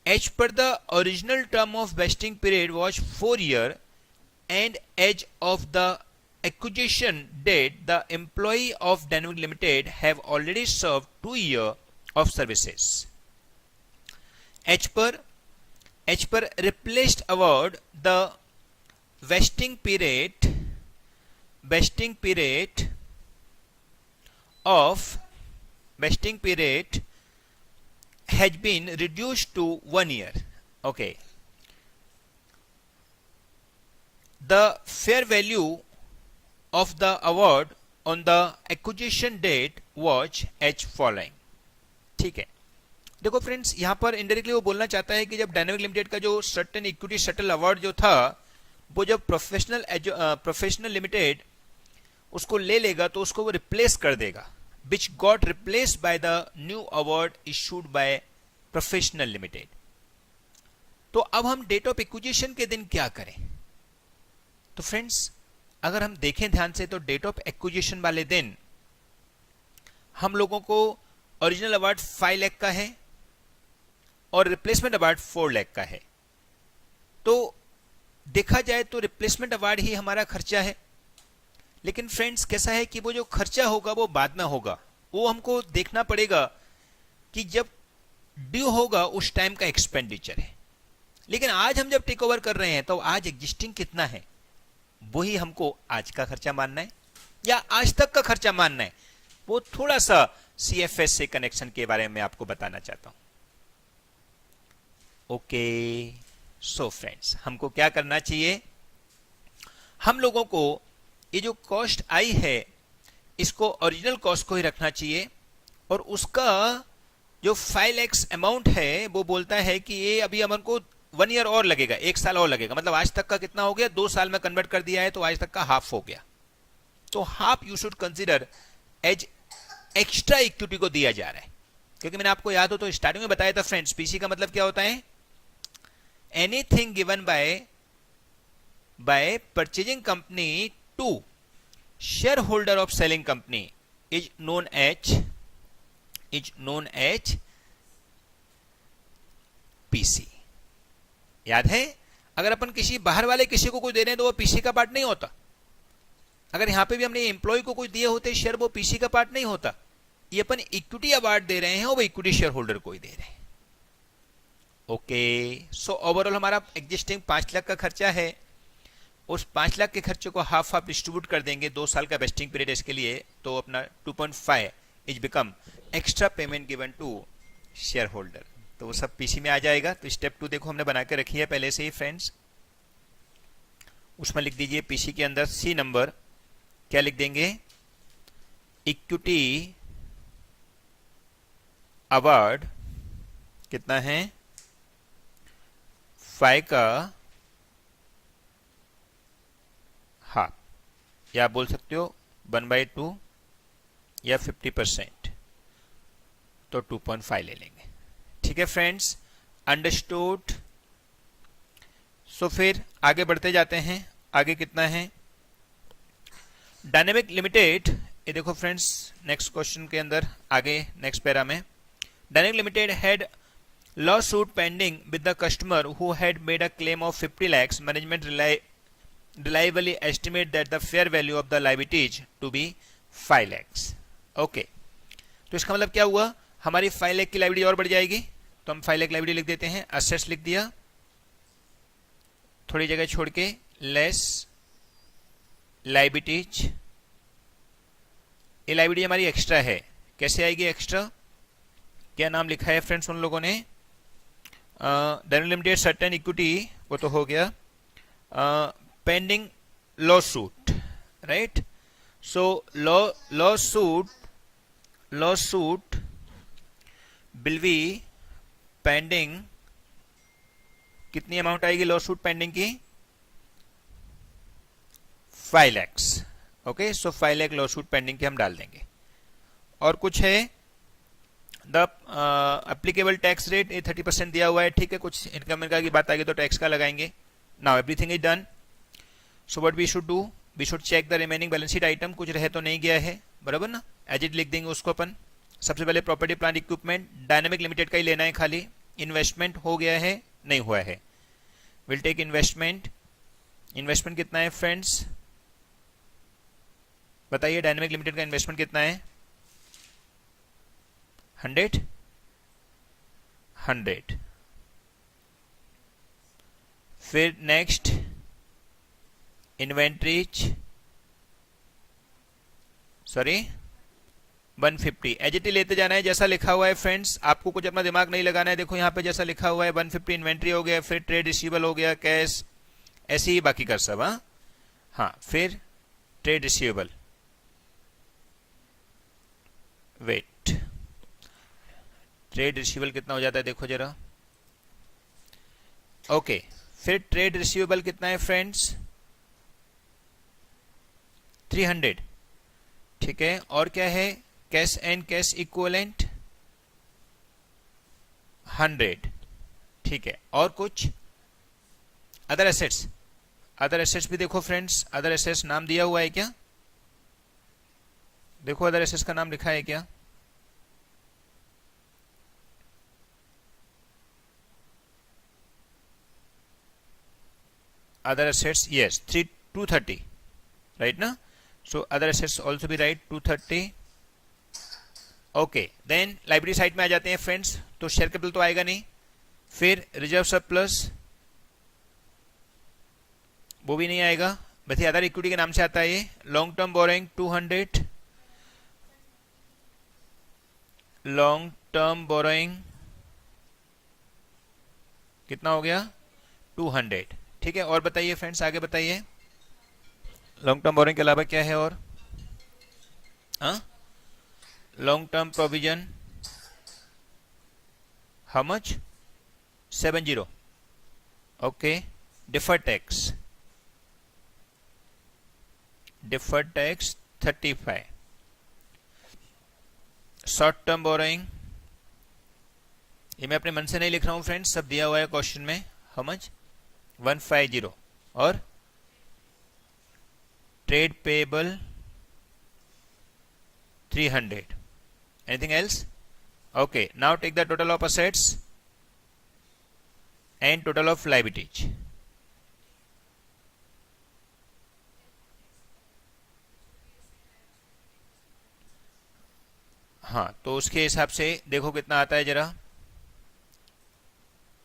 as per the original term of vesting period was 4 years, and as of the acquisition date the employee of Dynamic Limited have already served 2 years of services. As per replaced award, the vesting period has been reduced to 1 year. Okay. The fair value of the award on the acquisition date was as following. ठीक है, देखो friends, यहां पर indirectly वो बोलना चाहता है कि जब डायनेमिक लिमिटेड का जो सर्टेन इक्विटी सेटल अवार्ड जो था वो जब प्रोफेशनल लिमिटेड उसको ले लेगा तो उसको वो रिप्लेस कर देगा. which got replaced by the new award issued by Professional Limited. तो अब हम डेट ऑफ एक्विजिशन के दिन क्या करें? तो फ्रेंड्स अगर हम देखें ध्यान से तो डेट ऑफ एक्विजिशन वाले दिन हम लोगों को ओरिजिनल अवार्ड 5 लाख का है और रिप्लेसमेंट अवार्ड 4 लाख का है. तो देखा जाए तो रिप्लेसमेंट अवार्ड ही हमारा खर्चा है. लेकिन फ्रेंड्स कैसा है कि वो जो खर्चा होगा वो बाद में होगा, वो हमको देखना पड़ेगा कि जब ड्यू होगा उस टाइम का एक्सपेंडिचर है. लेकिन आज हम जब टेक ओवर कर रहे हैं तो आज एग्जिस्टिंग कितना है वही हमको आज का खर्चा मानना है या आज तक का खर्चा मानना है. वो थोड़ा सा सीएफएस से कनेक्शन के बारे में आपको बताना चाहता हूं. ओके सो फ्रेंड्स हमको क्या करना चाहिए, हम लोगों को ये जो कॉस्ट आई है इसको ओरिजिनल कॉस्ट को ही रखना चाहिए और उसका जो 5 lakhs अमाउंट है वो बोलता है कि ये अभी अपन को 1 ईयर और लगेगा, 1 साल और लगेगा, मतलब आज तक का कितना हो गया, 2 साल में कन्वर्ट कर दिया है तो आज तक का हाफ हो गया। तो half you should consider as extra equity को दिया जा रहा है, क्योंकि मैंने आपको याद हो तो स्टार्टिंग में बताया था फ्रेंड्स, पीसी का मतलब क्या होता है, anything given by purchasing company to share holder of selling company is known as PC. याद है, अगर अपन किसी बाहर वाले किसी को कोई दे रहे हैं तो वो पीसी का पार्ट नहीं होता। अगर यहां पे भी हमने एम्प्लॉय को कोई दिए होते शेयर, वो पीसी का पार्ट नहीं होता। ये अपन इक्विटी अवार्ड दे रहे हैं और वो इक्विटी शेयर होल्डर को ही दे रहे हैं। ओके, सो ओवरऑल हमारा एग्जिस्टिंग 5 लाख का खर्चा है, उस 5 लाख के खर्चे को हाफ डिस्ट्रीब्यूट कर देंगे, 2 साल का वेस्टिंग पीरियड इसके लिए, तो अपना 2.5 is become extra payment given to share holder. तो वो सब पीसी में आ जाएगा। तो स्टेप 2 देखो हमने बना के रखी है पहले से ही फ्रेंड्स, उसमें लिख दीजिए पीसी के अंदर सी नंबर, क्या लिख देंगे, इक्विटी अवार्ड कितना है, 5 का हाफ, या आप बोल सकते हो 1/2 या 50%, तो 2.5 ले लेंगे। ठीक है फ्रेंड्स, अंडरस्टूड। सो फिर आगे बढ़ते जाते हैं। आगे कितना है, डायनेमिक लिमिटेड, ये देखो फ्रेंड्स नेक्स्ट क्वेश्चन के अंदर आगे नेक्स्ट पैरा में, dynamic limited had law suit pending with the customer who had made a claim of 50 lakhs। Management reliably estimate that the fair value of the liabilities to be 5 lakhs। Okay, तो इसका मतलब क्या हुआ, हमारी 5 लाख की liability और बढ़ जाएगी, तो हम 5 लाख लाइबिलिटी लिख देते हैं, असेट्स लिख दिया, थोड़ी जगह छोड़ के लेस लाइबिलिटीज। ये लाइबिलिटी हमारी एक्स्ट्रा है, कैसे आएगी एक्स्ट्रा, क्या नाम लिखा है फ्रेंड्स उन लोगों ने, डायनेमिक लिमिटेड सर्टेन इक्विटी, वो तो हो गया, pending lawsuit, right? So lawsuit will be pending, कितनी अमाउंट आएगी लॉसूट पेंडिंग की, 5 lakhs। ओके, सो 5 लाख लॉसूट पेंडिंग की हम डाल देंगे। और कुछ है, द एप्लीकेबल टैक्स रेट 30% दिया हुआ है, ठीक है, कुछ इनकम की बात आएगी तो टैक्स का लगाएंगे। Now everything is done. So what we should do, we should check the remaining balance sheet item, कुछ रह तो नहीं गया है, बराबर ना, एज इट लिख देंगे उसको अपन। सबसे पहले property plant equipment dynamic limited का ही लेना है खाली, इन्वेस्टमेंट हो गया है नहीं हुआ है, विल टेक इन्वेस्टमेंट। इन्वेस्टमेंट कितना है फ्रेंड्स, बताइए, डायनेमिक लिमिटेड का इन्वेस्टमेंट कितना है, 100। फिर नेक्स्ट इन्वेंट्रीज, सॉरी 150, एजिटी लेते जाना है जैसा लिखा हुआ है फ्रेंड्स, आपको कुछ अपना दिमाग नहीं लगाना है। देखो यहाँ पे जैसा लिखा हुआ है 150 इन्वेंट्री हो गया, फिर ट्रेड रिसीवेबल हो गया, कैश, ऐसे ही बाकी कर सब। हाँ, फिर trade receivable, wait, trade receivable कितना हो जाता है देखो जरा, ओके, फिर ट्रेड रिसीवेबल कितना है फ्रेंड्स, 300, ठीक है। और क्या है, कैश एंड कैश इक्विवेलेंट 100, ठीक है। और कुछ अदर एसेट्स, अदर एसेट्स भी देखो फ्रेंड्स, अदर एसेट्स नाम दिया हुआ है क्या, देखो अदर एसेट्स का नाम लिखा है क्या, other assets, yes, 230, right ना, so other assets also be right, 230। Okay, then liability side में आ जाते हैं फ्रेंड्स, तो शेयर कैपिटल तो आएगा नहीं, फिर रिजर्व सरप्लस वो भी नहीं आएगा, वैसे अदर इक्विटी के नाम से आता है ये। Long term borrowing 200, long term borrowing कितना हो गया, 200, ठीक है। और बताइए फ्रेंड्स, आगे बताइए, लॉन्ग टर्म बोरोइंग के अलावा क्या है और, हाँ, long term provision how much 70. Okay, deferred tax 35. Short term borrowing, ये मैं अपने मन से नहीं लिख रहा हूं फ्रेंड्स, सब दिया हुआ है क्वेश्चन में. How much 150. और trade payable 300. Anything else? Okay, now take the total of assets and total of liabilities. हाँ, तो उसके हिसाब से देखो कितना आता है जरा.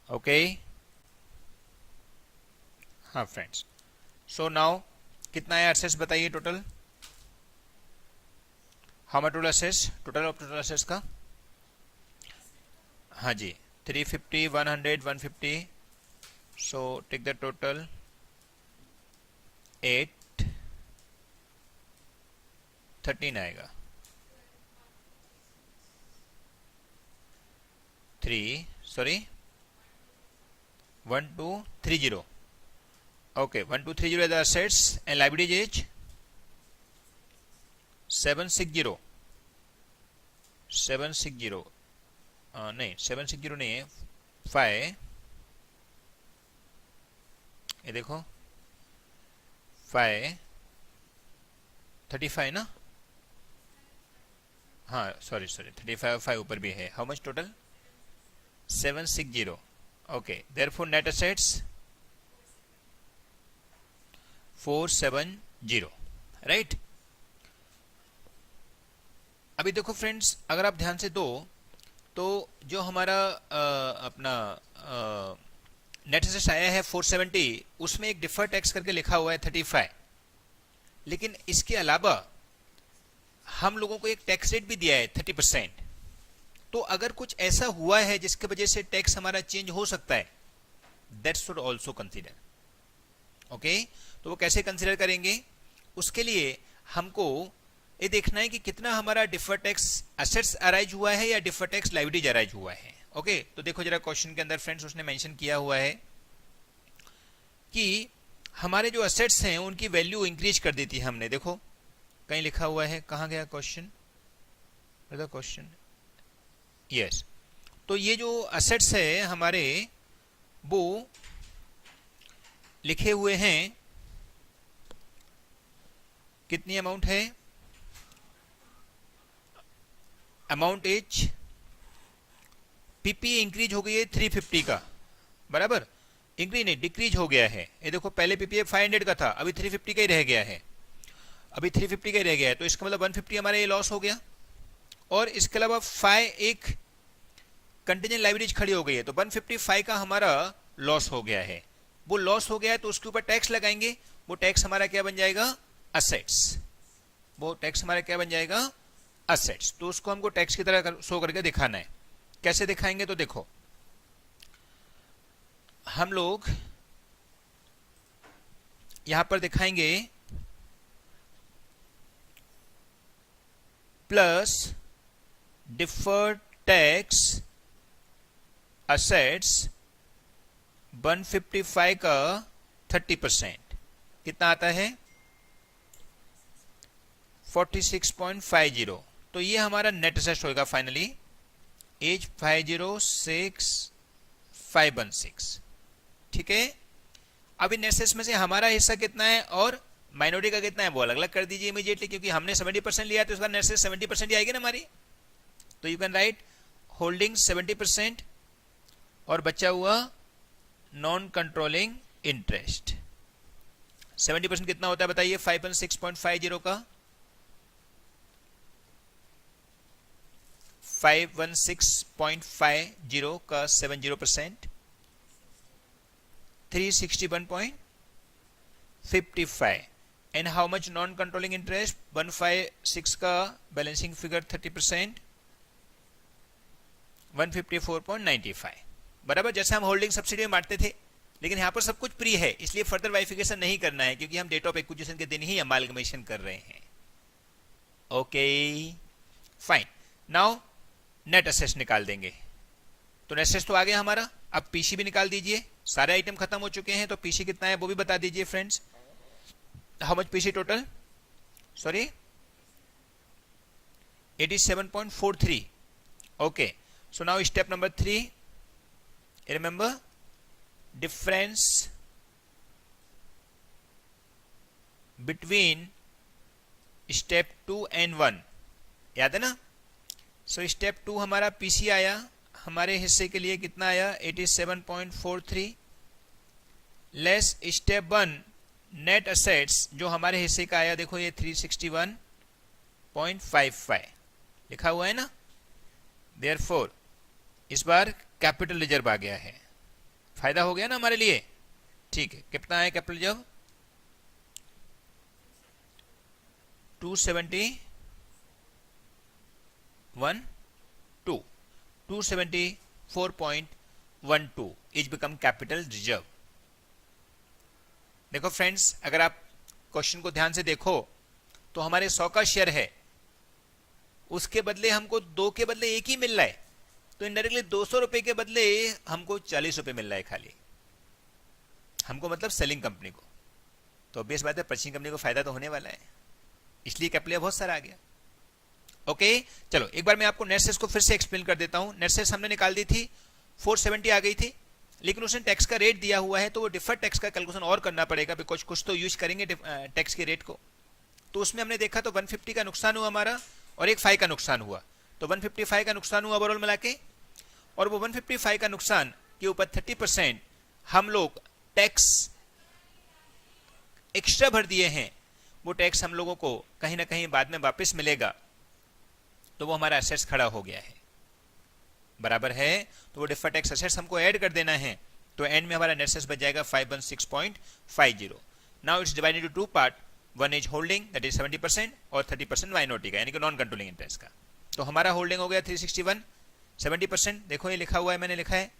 ओके, हाँ फ्रेंड्स, सो नाउ कितना है असेट्स बताइए total. How much total assets, total of total assets का. हाँ जी, 350, 100, 150. सो टेक द टोटल 813 आएगा. 1230. Okay, 1230 is the assets and liabilities is 760. 760 नहीं, 760 नहीं है, 5. ये देखो 535 ना. हाँ सॉरी 35 5 ऊपर भी है. How much total 760. Okay, therefore net assets 470. Right. अभी देखो फ्रेंड्स, अगर आप ध्यान से दो तो जो हमारा अपना नेट एसेट्स आया है 470, उसमें एक डिफर्ड टैक्स करके लिखा हुआ है 35. लेकिन इसके अलावा हम लोगों को एक टैक्स रेट भी दिया है 30%. तो अगर कुछ ऐसा हुआ है जिसकी वजह से टैक्स हमारा चेंज हो सकता है, that should also consider. Okay, तो वो कैसे कंसीडर करेंगे, उसके लिए हमको ये देखना है कि कितना हमारा डिफर्ड टैक्स असेट्स अराइज हुआ है या डिफर्ड टैक्स लायबिलिटीज अराइज हुआ है. ओके, तो देखो जरा क्वेश्चन के अंदर फ्रेंड्स उसने मेंशन किया हुआ है कि हमारे जो असेट्स हैं उनकी वैल्यू इंक्रीज कर दी थी हमने. देखो कहीं लिखा हुआ है, कहां गया क्वेश्चन, क्वेश्चन. यस, तो ये जो असेट्स है हमारे वो लिखे हुए हैं, कितनी अमाउंट है, अमाउंट इज पीपी इंक्रीज हो गई है 350 का, बराबर. इंक्रीज नहीं, डिक्रीज हो गया है. ये देखो पहले पीपी 500 का था, अभी 350 का ही रह गया है. अभी 350 का ही रह गया है, तो इसका मतलब 150 हमारा ये लॉस हो गया. और इसके अलावा 5 एक कंटीजेंट लायबिलिटीज खड़ी हो गई है, तो 155 का हमारा लॉस हो गया है. वो लॉस हो गया है तो उसके ऊपर टैक्स लगाएंगे. वो टैक्स हमारा क्या बन जाएगा, असेट्स. वो टैक्स हमारा क्या बन जाएगा, असेट्स. तो उसको हमको टैक्स की तरह शो करके दिखाना है. कैसे दिखाएंगे, तो देखो हम लोग यहां पर दिखाएंगे प्लस डिफर्ड टैक्स असेट्स 155 का 30%, कितना आता है 46.50. तो ये हमारा नेट असेट्स होगा फाइनली, एज 506516. ठीक है. अब इन एसेट्स में से हमारा हिस्सा कितना है और माइनॉरिटी का कितना है वो अलग अलग कर दीजिए इमीडिएटली, क्योंकि हमने 70% लिया तो इसका नेट असेट्स 70% ही आएगी ना हमारी. तो यू कैन राइट होल्डिंग 70% और बचा हुआ नॉन कंट्रोलिंग इंटरेस्ट. 70% कितना होता है बताइए 516.50 का, 516.50 का 70%, 361.55. And how much non controlling interest, 156 का बैलेंसिंग फिगर 30%, 154.95. बराबर, जैसे हम होल्डिंग सब्सिडी में बांटते थे. लेकिन यहां पर सब कुछ प्री है, इसलिए फर्दर वेरिफिकेशन नहीं करना है, क्योंकि हम डेट ऑफ एक्विजिशन के दिन ही अमालगमेशन कर रहे हैं. Okay fine. Now net assets निकाल देंगे. तो नेट सेल्स तो आ गया हमारा। अब पीसी भी निकाल दीजिए, सारे आइटम खत्म हो चुके हैं, तो पीसी कितना है वो भी बता दीजिए friends. How much PC total, sorry 87.43. Okay, so now step number 3, remember difference between step 2 and 1, याद है ना। सो स्टेप 2 हमारा पीसी आया, हमारे हिस्से के लिए कितना आया 87.43 लेस स्टेप 1 नेट असेट्स जो हमारे हिस्से का आया, देखो ये 361.55 लिखा हुआ है ना। देयरफॉर इस बार कैपिटल रिजर्व आ गया है, फायदा हो गया ना हमारे लिए। ठीक है, कितना है capital reserve 274.12 is become capital reserve. देखो फ्रेंड्स, अगर आप क्वेश्चन को ध्यान से देखो तो हमारे 100 का शेयर है, उसके बदले हमको 2 के बदले 1 ही मिल रहा है, तो इनडायरेक्टली 200 रुपए के बदले हमको 40 रुपए मिल रहा है खाली, हमको मतलब सेलिंग कंपनी को। तो ऑब्वियस बात है परचेसिंग कंपनी को फायदा तो होने वाला है, इसलिए कैपिटल बहुत सारा आ गया। ओके, चलो एक बार मैं आपको नेट सेल्स को फिर से एक्सप्लेन कर देता हूं। नेट सेल्स हमने निकाल दी थी, 470 आ गई थी, लेकिन उसने टैक्स का रेट दिया हुआ है, तो वो डिफर्ड टैक्स का कैलकुलेशन और करना पड़ेगा, बिकॉज कुछ तो यूज करेंगे टैक्स के रेट को। तो उसमें हमने देखा तो 150 का नुकसान हुआ हमारा और एक 5 का नुकसान हुआ, तो 155 का नुकसान हुआ ओवरऑल मिला के। और वो 155 का नुकसान के ऊपर 30% हम लोग टैक्स एक्स्ट्रा भर दिए हैं, वो टैक्स हम लोगों को कहीं ना कहीं बाद में वापस मिलेगा, तो वो हमारा एसेट्स खड़ा हो गया है, बराबर है। तो वो डिफर्ड टैक्स एसेट्स हमको ऐड कर देना है, तो एंड में हमारा नेट सेल्स बच जाएगा 516.50। Now it's divided into 2 part, one is holding that is 70% और 30% माइनॉरिटी का, यानी कि नॉन कंट्रोलिंग इंटरेस्ट का। तो हमारा होल्डिंग हो गया 361, 70% देखो ये लिखा हुआ है, मैंने लिखा है,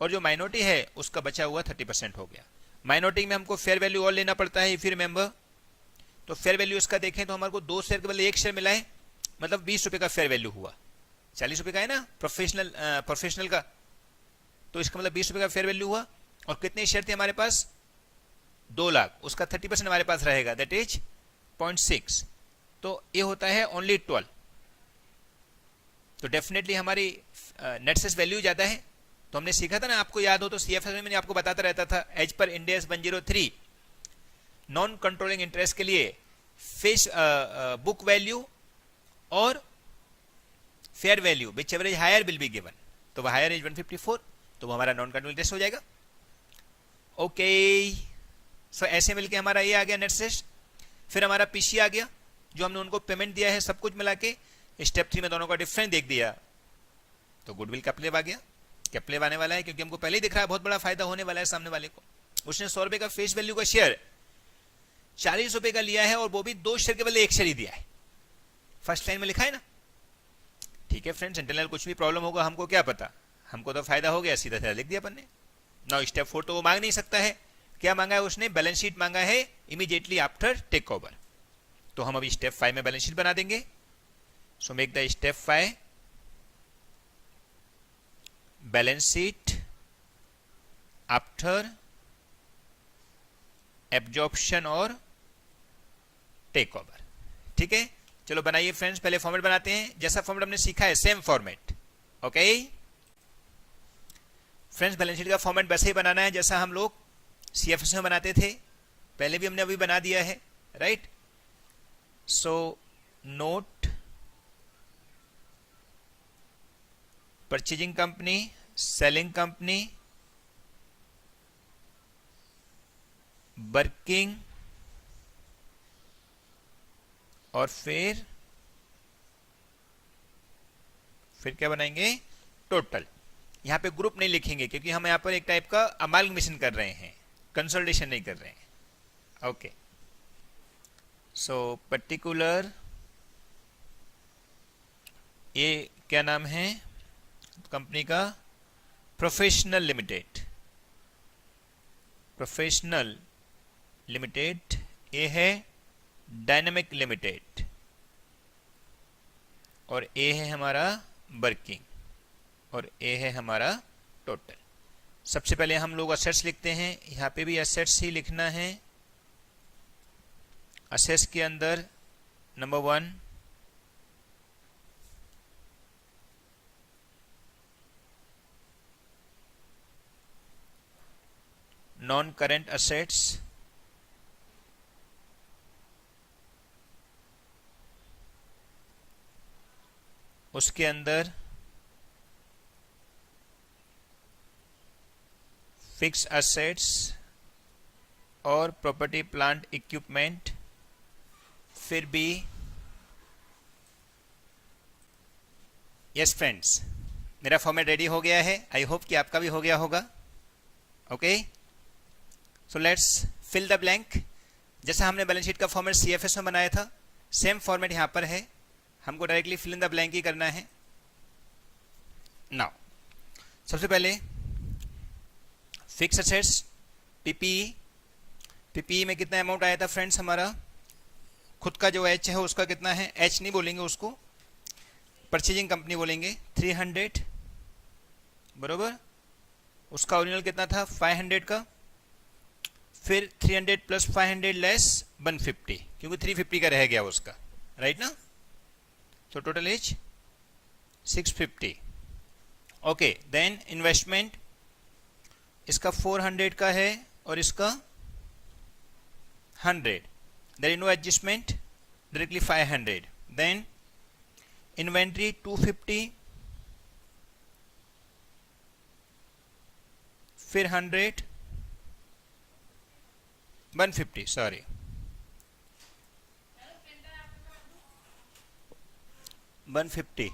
और जो माइनॉरिटी है उसका बचा हुआ 30% हो गया। माइनॉरिटी में हमको फेयर वैल्यू और लेना पड़ता है, इफ यू रिमेंबर। तो फेयर वैल्यू इसका देखें तो हमारे को 2 शेयर के बदले 1 शेयर मिला है, मतलब 20 रुपए का फेयर वैल्यू हुआ, 40 रुपए का है ना प्रोफेशनल का, तो इसका मतलब 20 रुपए का फेयर वैल्यू हुआ। और कितने शेयर थे हमारे पास 2 लाख, उसका 30% हमारे पास रहेगा, दैट इज 0.6, तो ये होता है ओनली 12। तो डेफिनेटली हमारी नेट सेल्स वैल्यू ज्यादा है। तो हमने सीखा था ना, आपको याद हो तो सीएफएस में मैंने आपको बताता रहता था, as per Ind AS 103 non controlling interest के लिए फेस बुक वैल्यू और fair value whichever is higher will be given, तो वो हायर इज 154, तो वो हमारा नॉन कंट्रोलिंग इंटरेस्ट हो जाएगा। ओके, सो ऐसे मिलके हमारा ये आ गया नेट सेल्स। फिर हमारा पीसी आ गया, जो हमने उनको पेमेंट दिया है सब कुछ मिला के। स्टेप 3 में दोनों का डिफरेंस देख दिया, तो गुडविल कैपिटल आ गया, कैपिटल आने वाला है, क्योंकि हमको पहले ही दिख रहा है बहुत बड़ा फायदा होने वाला है सामने वाले को। उसने 100 रुपए का फेस वैल्यू का शेयर 40 रुपए का लिया है, और वो भी 2 शेयर के बदले 1 शेयर ही दिया है, फर्स्ट लाइन में लिखा है ना। ठीक है फ्रेंड्स, इंटरनल कुछ भी प्रॉब्लम होगा हमको क्या पता, हमको तो फायदा हो गया, सीधा सीधा लिख दिया अपन ने। नाउ स्टेप 4 तो वो मांग नहीं सकता है, क्या मांगा है उसने, बैलेंस शीट मांगा है इमीडिएटली आफ्टर टेक ओवर। तो हम अभी स्टेप 5 में बैलेंस शीट बना देंगे। So make the step 5 balance sheet after absorption और टेक ओवर। ठीक है, चलो बनाइए फ्रेंड्स, पहले फॉर्मेट बनाते हैं, जैसा फॉर्मेट हमने सीखा है same format. Okay friends, balance sheet का फॉर्मेट वैसे ही बनाना है जैसा हम लोग सीएफएस में बनाते थे, पहले भी हमने अभी बना दिया है, right. So note purchasing company, selling company, working, और फिर क्या बनाएंगे, टोटल। यहां पे ग्रुप नहीं लिखेंगे क्योंकि हम यहां पर एक टाइप का अमालगमेशन कर रहे हैं, कंसोलिडेशन नहीं कर रहे हैं। ओके, सो पर्टिकुलर, ये क्या नाम है कंपनी का, प्रोफेशनल लिमिटेड, प्रोफेशनल लिमिटेड। ये है डायनामिक लिमिटेड, और ए है हमारा वर्किंग। और ए है हमारा टोटल। सबसे पहले हम लोग असेट्स लिखते हैं, यहाँ पे भी असेट्स ही लिखना है। असेट्स के अंदर नंबर 1 नॉन करेंट असेट्स, उसके अंदर फिक्स असेट्स और प्रॉपर्टी प्लांट इक्विपमेंट, फिर भी यस फ्रेंड्स, मेरा फॉर्मेट रेडी हो गया है। आई होप कि आपका भी हो गया होगा। Okay, so let's fill the blank. जैसा हमने बैलेंस शीट का फॉर्मेट सीएफएस में बनाया था, सेम फॉर्मेट यहाँ पर है। हमको directly fill in the blank ही करना है। नाउ सबसे पहले फिक्स असेट्स पीपीई। पीपीई में कितना अमाउंट आया था फ्रेंड्स हमारा? खुद का जो एच है उसका कितना है? एच नहीं बोलेंगे उसको, परचेजिंग कंपनी बोलेंगे। 300 बरोबर। उसका ओरिजिनल कितना था? 500 का। फिर 300 प्लस 500 लेस 150, क्योंकि 350 का रह गया उसका, राइट ना? तो total is 650। Okay, then investment, इसका 400 का है और इसका 100। There is no adjustment, directly 500। Then inventory 250, फिर 100, 150 सॉरी, 150।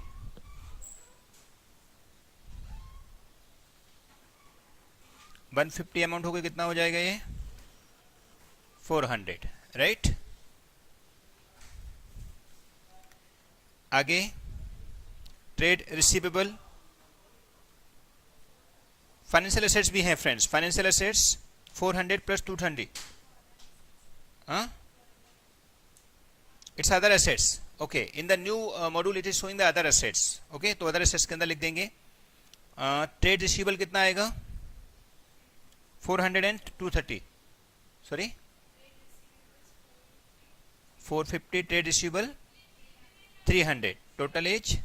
अमाउंट हो गया, कितना हो जाएगा ये? 400, राइट। आगे ट्रेड रिसीवेबल, फाइनेंशियल एसेट्स भी हैं friends. Financial assets 400 plus 220, it's other assets. Okay, in the new module it is showing the other assets. Okay, तो अदर एसेट्स के अंदर लिख देंगे। ट्रेड रिसीवेबल कितना आएगा? 400 and 230, sorry 450। Trade receivable 300, total is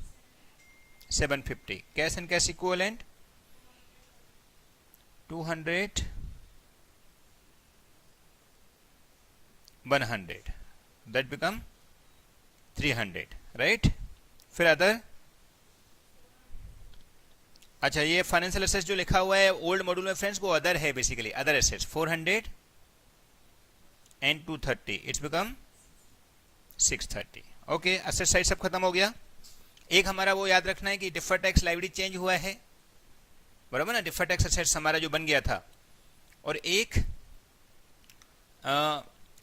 750। Cash and cash equivalent 200, 100, that become 300, right. फिर other, अच्छा ये फाइनेंशियल एसेट्स जो लिखा हुआ है ओल्ड मॉड्यूल में फ्रेंड्स, वो अदर है basically, other assets 400 and 230, it's become 630। Okay, asset side सब खत्म हो गया। एक हमारा वो याद रखना है कि डिफर्ड टैक्स लायबिलिटी चेंज हुआ है, बराबर ना? डिफर्ड टैक्स एसेट्स हमारा जो बन गया था, और एक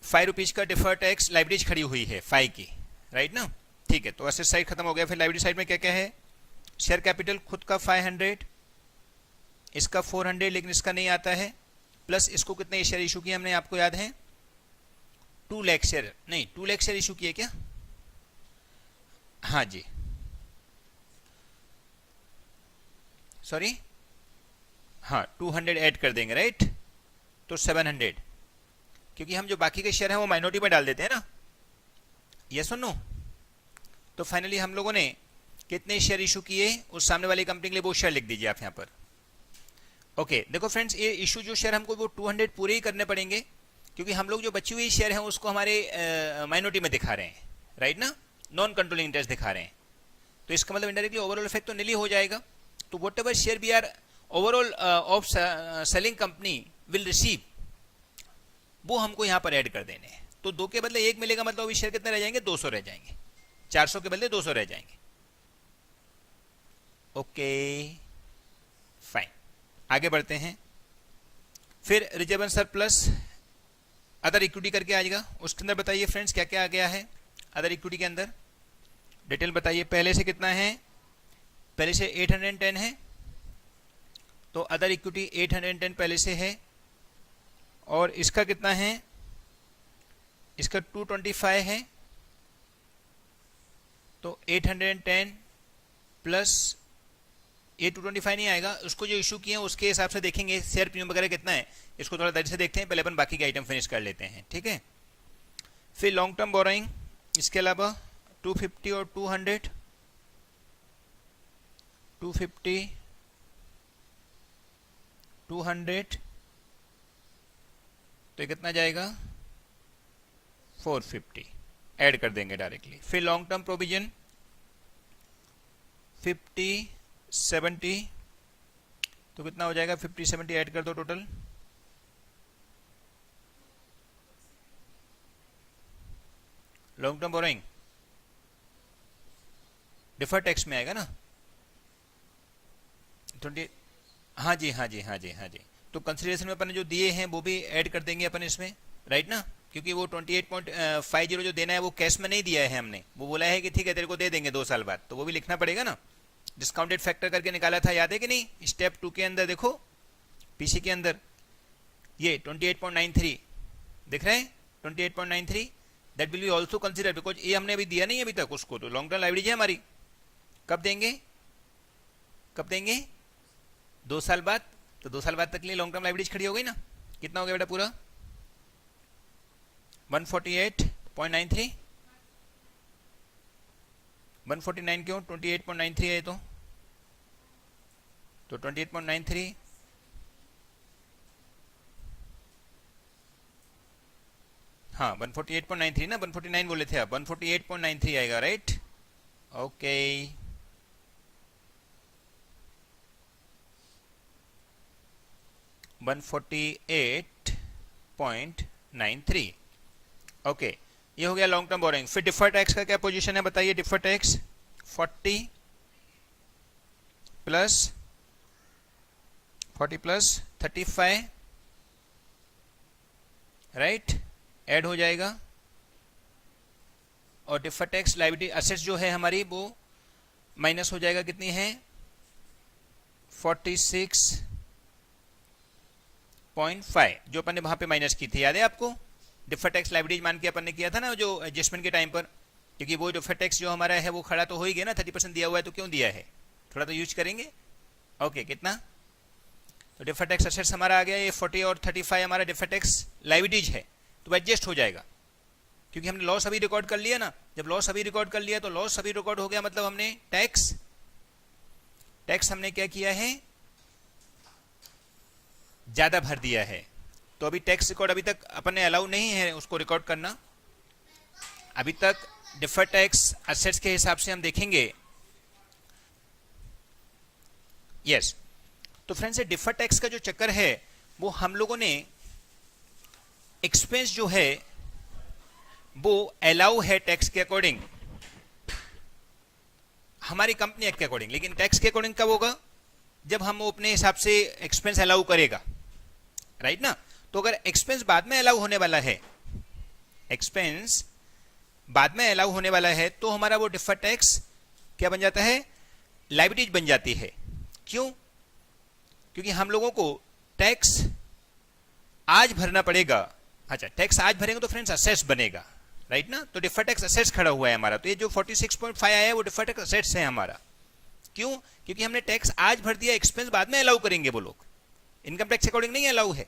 5 रुपीज का डिफर्ड टैक्स लायबिलिटी खड़ी हुई है 5 की, राइट ना? ठीक है, तो एसेट साइड खत्म हो गया। फिर लायबिलिटी साइड में क्या क्या है? शेयर कैपिटल खुद का 500, इसका 400 लेकिन इसका नहीं आता है, प्लस इसको कितने शेयर इशू किए हमने, आपको याद है? 2 लाख शेयर, नहीं 2 लाख शेयर इशू किए क्या? हाँ जी, सॉरी, हाँ 200 ऐड कर देंगे, राइट? तो 700, क्योंकि हम जो बाकी के शेयर हैं वो माइनॉरिटी में डाल देते हैं ना, यस और नो? तो फाइनली हम लोगों ने कितने शेयर इशू किए उस सामने वाली कंपनी के लिए, वो शेयर लिख दीजिए आप यहाँ पर। ओके, देखो फ्रेंड्स, ये इशू जो शेयर हमको वो 200 पूरे ही करने पड़ेंगे, क्योंकि हम लोग जो बची हुई शेयर हैं उसको हमारे माइनॉरिटी में दिखा रहे हैं, राइट ना? नॉन कंट्रोलिंग इंटरेस्ट दिखा रहे हैं। तो इसका मतलब इनडायरेक्टली ओवरऑल इफेक्ट तो नीली हो जाएगा। तो whatever share we are overall of selling company will receive, वो हमको यहाँ पर ऐड कर देने हैं। तो 2 के बदले 1 मिलेगा, मतलब अभी शेयर कितने रह जाएंगे? 200 रह जाएंगे। 400 के बदले 200 रह जाएंगे। ओके फाइन, आगे बढ़ते हैं। फिर रिजर्व सरप्लस अदर इक्विटी करके आएगा, उसके अंदर बताइए फ्रेंड्स क्या क्या आ गया है अदर इक्विटी के अंदर, डिटेल बताइए। पहले से कितना है? पहले से 810 है, तो अदर इक्विटी 810 पहले से है। और इसका कितना है? इसका 225 है, तो 810 प्लस ये 225 नहीं आएगा, उसको जो इशू किए हैं उसके हिसाब से देखेंगे शेयर प्रीमियम वगैरह कितना है, इसको थोड़ा देर से देखते हैं, पहले अपन बाकी के आइटम फिनिश कर लेते हैं, ठीक है। फिर लॉन्ग टर्म बोरोइंग, इसके अलावा 250 और 200, 250 200, तो कितना जाएगा 450, ऐड कर देंगे डायरेक्टली। फिर लॉन्ग टर्म प्रोविजन 50 70, तो कितना हो जाएगा 50 70 ऐड कर दो total, long term borrowing defer tax में आएगा ना 20। हाँ जी हाँ जी हाँ जी हाँ जी, तो कंसिडरेशन में अपन ने जो दिए हैं वो भी ऐड कर देंगे अपन इसमें, राइट ना, क्योंकि वो 28.50 जो देना है वो कैश में नहीं दिया है हमने, वो बोला है कि ठीक है तेरे को दे देंगे 2 साल बाद, तो वो भी लिखना पड़ेगा ना। डिस्काउंटेड फैक्टर करके निकाला था, याद है कि नहीं, स्टेप 2 के अंदर देखो, पीसी के अंदर ये 28.93 दिख रहा है, 28.93, that will be also consider, because ये हमने अभी दिया नहीं अभी तक उसको, तो लॉन्ग टर्म लाइबिलिटी है हमारी, कब देंगे, कब देंगे 2 साल बाद, तो 2 साल बाद तक लिए लॉन्ग टर्म लाइबिलिटीज खड़ी हो गई ना। कितना हो गया बेटा पूरा 148.93, 149 क्यों, 28.93 है तो 28.93, हाँ 148.93 ना, 149 बोले थे आप, 148.93 आएगा, राइट, ओके। 148.93, ओके, ये हो गया लॉन्ग टर्म बोरोइंग। फिर डिफर टैक्स का क्या पोजीशन है बताइए, defer tax 40 plus 35, right, add हो जाएगा, और डिफर टैक्स लायबिलिटी असेट्स जो है हमारी वो माइनस हो जाएगा, कितनी है 46.5, जो अपन ने वहां पे माइनस की थी, याद है आपको, डिफर टैक्स लायबिलिटीज मान के अपन ने किया था ना जो एडजस्टमेंट के टाइम पर, क्योंकि वो डिफर टैक्स जो हमारा है वो खड़ा तो हो ही गया ना, 30% दिया हुआ है तो क्यों दिया है, थोड़ा तो यूज करेंगे, ओके, कितना, तो डिफर टैक्स असेट्स हमारा आ गया, ये 40 और 35 हमारा डिफर टैक्स लायबिलिटीज है, तो एडजस्ट हो जाएगा, क्योंकि हमने लॉस अभी रिकॉर्ड कर लिया ना, जब लॉस अभी रिकॉर्ड कर लिया तो लॉस अभी रिकॉर्ड हो गया, मतलब हमने टैक्स हमने क्या किया है, ज्यादा भर दिया है, तो अभी टैक्स रिकॉर्ड अभी तक अपन ने अलाउ नहीं है उसको रिकॉर्ड करना, अभी तक डिफर टैक्स असेट्स के हिसाब से हम देखेंगे, यस। तो फ्रेंड्स ये डिफर टैक्स का जो चक्कर है वो हम लोगों ने एक्सपेंस जो है वो अलाउ है टैक्स के अकॉर्डिंग, हमारी कंपनी एक्ट के अकॉर्डिंग, लेकिन टैक्स के अकॉर्डिंग कब होगा, जब हम वो अपने हिसाब से एक्सपेंस अलाउ करेगा, राइट ना। तो अगर एक्सपेंस बाद में अलाउ होने वाला है, एक्सपेंस बाद में अलाउ होने वाला है, तो हमारा वो डिफर टैक्स क्या बन जाता है, लायबिलिटीज बन जाती है। क्यों, क्योंकि हम लोगों को टैक्स आज भरना पड़ेगा, अच्छा टैक्स आज भरेंगे तो फ्रेंड्स असेट्स बनेगा, राइट ना, तो डिफर टैक्स असेट्स खड़ा हुआ है हमारा, तो ये जो 46.5 आया है वो डिफर टैक्स असेट्स है हमारा, क्यों, क्योंकि हमने टैक्स आज भर दिया, एक्सपेंस बाद में अलाउ करेंगे वो लोग, इनकम टैक्स अकॉर्डिंग नहीं अलाउ है,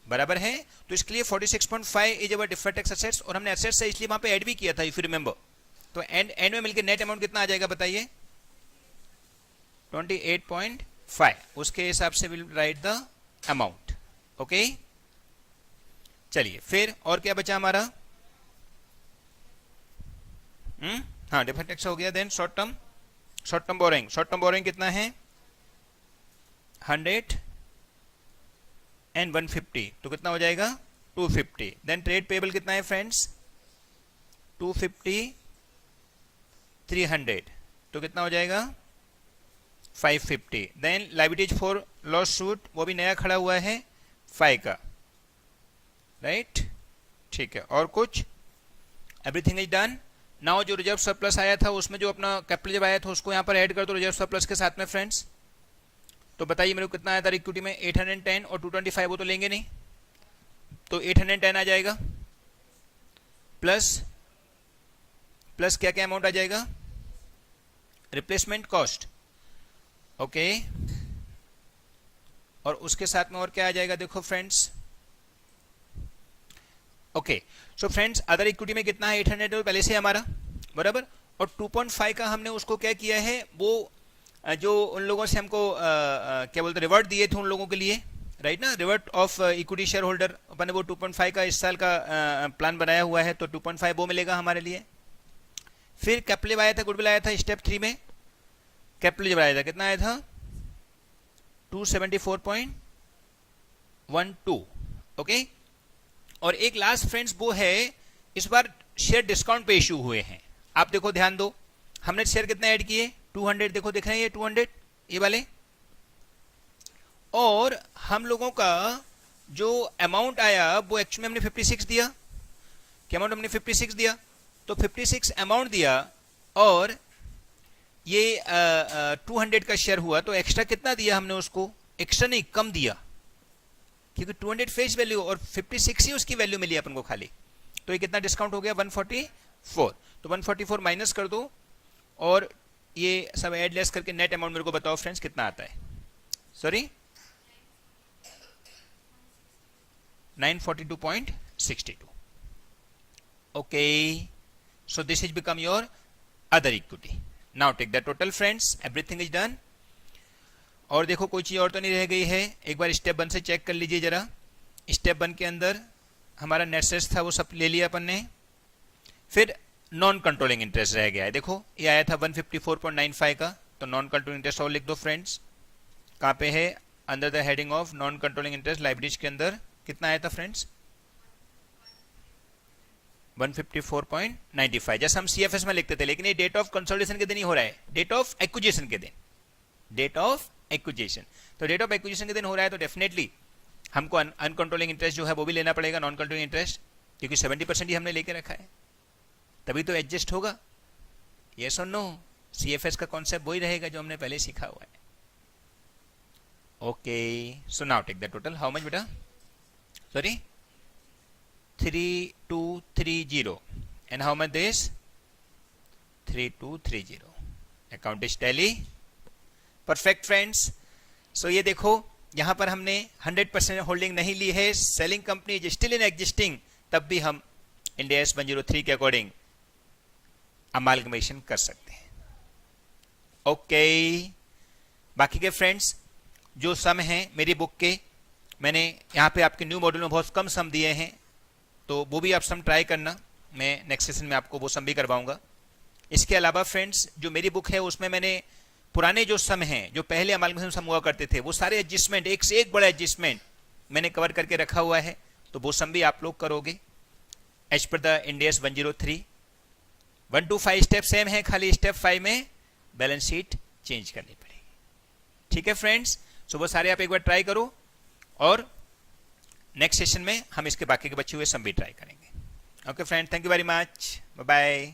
बराबर है, तो इसके लिए 46.5 is our defer tax assets, और हमने असेट्स से इसलिए वहां पे ऐड भी किया था इफ यू रिमेंबर, तो एंड में मिलकर नेट अमाउंट कितना आ जाएगा बताइए 28.5, उसके हिसाब से will write the amount, okay. चलिए फिर और क्या बचा हमारा, हाँ डिफर टैक्स हो गया, देन शॉर्ट टर्म बोरोइंग कितना है 100 एंड 150, तो कितना हो जाएगा 250, देन ट्रेड पेबल कितना है फ्रेंड्स 250 300, तो कितना हो जाएगा 550, then liabilities for loss suit वो भी नया खड़ा हुआ है 5 का, राइट, ठीक है, और कुछ, एवरीथिंग इज डन। नाउ जो रिजर्व सरप्लस आया था उसमें जो अपना कैपिटल जब आया था उसको यहाँ पर ऐड कर दो रिजर्व सरप्लस के साथ में फ्रेंड्स, तो बताइए मेरे को कितना आया था इक्विटी में 810 और 225 वो तो लेंगे नहीं, तो 810 आ जाएगा, प्लस क्या क्या अमाउंट आ जाएगा, रिप्लेसमेंट कॉस्ट ओके, और उसके साथ में और क्या आ जाएगा देखो friends. Okay, so friends other equity में कितना है 800 पहले से हमारा, बराबर। और 2.5 का हमने उसको क्या किया है, वो जो उन लोगों से हमको क्या बोलते रिवर्ट दिए थे उन लोगों के लिए, राइट ना, revert of equity share holder, अपन ने वो 2.5 का इस साल का प्लान बनाया हुआ है, तो 2.5 वो मिलेगा हमारे लिए। फिर कैपिटल आया था, गुडविल आया था स्टेप 3 में। कैपिटल जब आया था कितना आया था 274.12, ओके। और एक लास्ट फ्रेंड्स वो है, इस बार शेयर डिस्काउंट पे इश्यू हुए हैं। आप देखो ध्यान दो, हमने शेयर कितने ऐड किए 200, देखो दिख रहे हैं ये 200 ये वाले। और हम लोगों का जो अमाउंट आया वो एक्चुअली हमने 56 दिया, क्या अमाउंट हमने 56 दिया, तो 56 अमाउंट दिया और ये 200 का शेयर हुआ, तो एक्स्ट्रा कितना दिया हमने उसको, एक्स्ट्रा नहीं कम दिया, क्योंकि 200 फेस वैल्यू और 56 ही उसकी वैल्यू मिली अपन को खाली, तो ये कितना डिस्काउंट हो गया 144, तो 144 माइनस कर दो और ये सब ऐड लेस करके नेट अमाउंट मेरे को बताओ फ्रेंड्स कितना आता है। Sorry 942.62, okay. So this is become your other equity. Now take the total friends, everything is done. और देखो कोई चीज और तो नहीं रह गई है, एक बार स्टेप 1 से चेक कर लीजिए जरा। स्टेप 1 के अंदर हमारा नेट सेल्स था वो सब ले लिया अपन ने। फिर नॉन कंट्रोलिंग इंटरेस्ट रह गया है, देखो ये आया था 154.95 का, तो नॉन कंट्रोलिंग इंटरेस्ट और लिख दो फ्रेंड्स। कहाँ पे है, under the heading of non controlling interest libraries के अंदर कितना आया था फ्रेंड्स 154.95, जैसे हम सीएफएस में लिखते थे, लेकिन ये डेट ऑफ कंसोलिडेशन के दिन ही हो रहा है, डेट ऑफ एक्विजिशन के दिन, डेट ऑफ एक्विजिशन। तो डेट ऑफ एक्विजिशन के दिन हो रहा है, तो डेफिनेटली हमको अनकंट्रोलिंग इंटरेस्ट जो है वो भी लेना पड़ेगा, नॉन कंट्रोलिंग इंटरेस्ट, क्योंकि 70% ही हमने लेके रखा है, तभी तो एडजस्ट होगा। यस और नो, सीएफएस का कॉन्सेप्ट वही रहेगा जो हमने पहले सीखा हुआ है। Okay, so now take the total, how much बेटा, sorry 3230, and how much this 3230, account is tally, perfect friends। so ये देखो यहां पर हमने 100% होल्डिंग नहीं ली है, selling company is still in existing, तब भी हम इंडिया एस 103 के अकॉर्डिंग अमालगमेशन कर सकते हैं। ओके, बाकी के फ्रेंड्स जो सम हैं मेरी बुक के, मैंने यहाँ पे आपके न्यू मॉड्यूल में बहुत कम सम दिए हैं, तो वो भी आप सम ट्राई करना, मैं नेक्स्ट सेशन में आपको वो सम भी करवाऊंगा। इसके अलावा फ्रेंड्स जो मेरी बुक है उसमें मैंने पुराने जो सम हैं, जो पहले अमालगमेशन सम हुआ करते थे, वो सारे एडजस्टमेंट, एक से एक बड़ा एडजस्टमेंट मैंने कवर करके रखा हुआ है, तो वो सम भी आप लोग करोगे as per the Ind AS 103। 1 to 5 step same है, खाली स्टेप 5 में बैलेंस शीट चेंज करनी पड़ेगी। ठीक है फ्रेंड्स, सो वो सारे आप एक बार ट्राई करो और नेक्स्ट सेशन में हम इसके बाकी के बचे हुए सम भी ट्राई करेंगे। Okay friend, thank you very much, bye bye.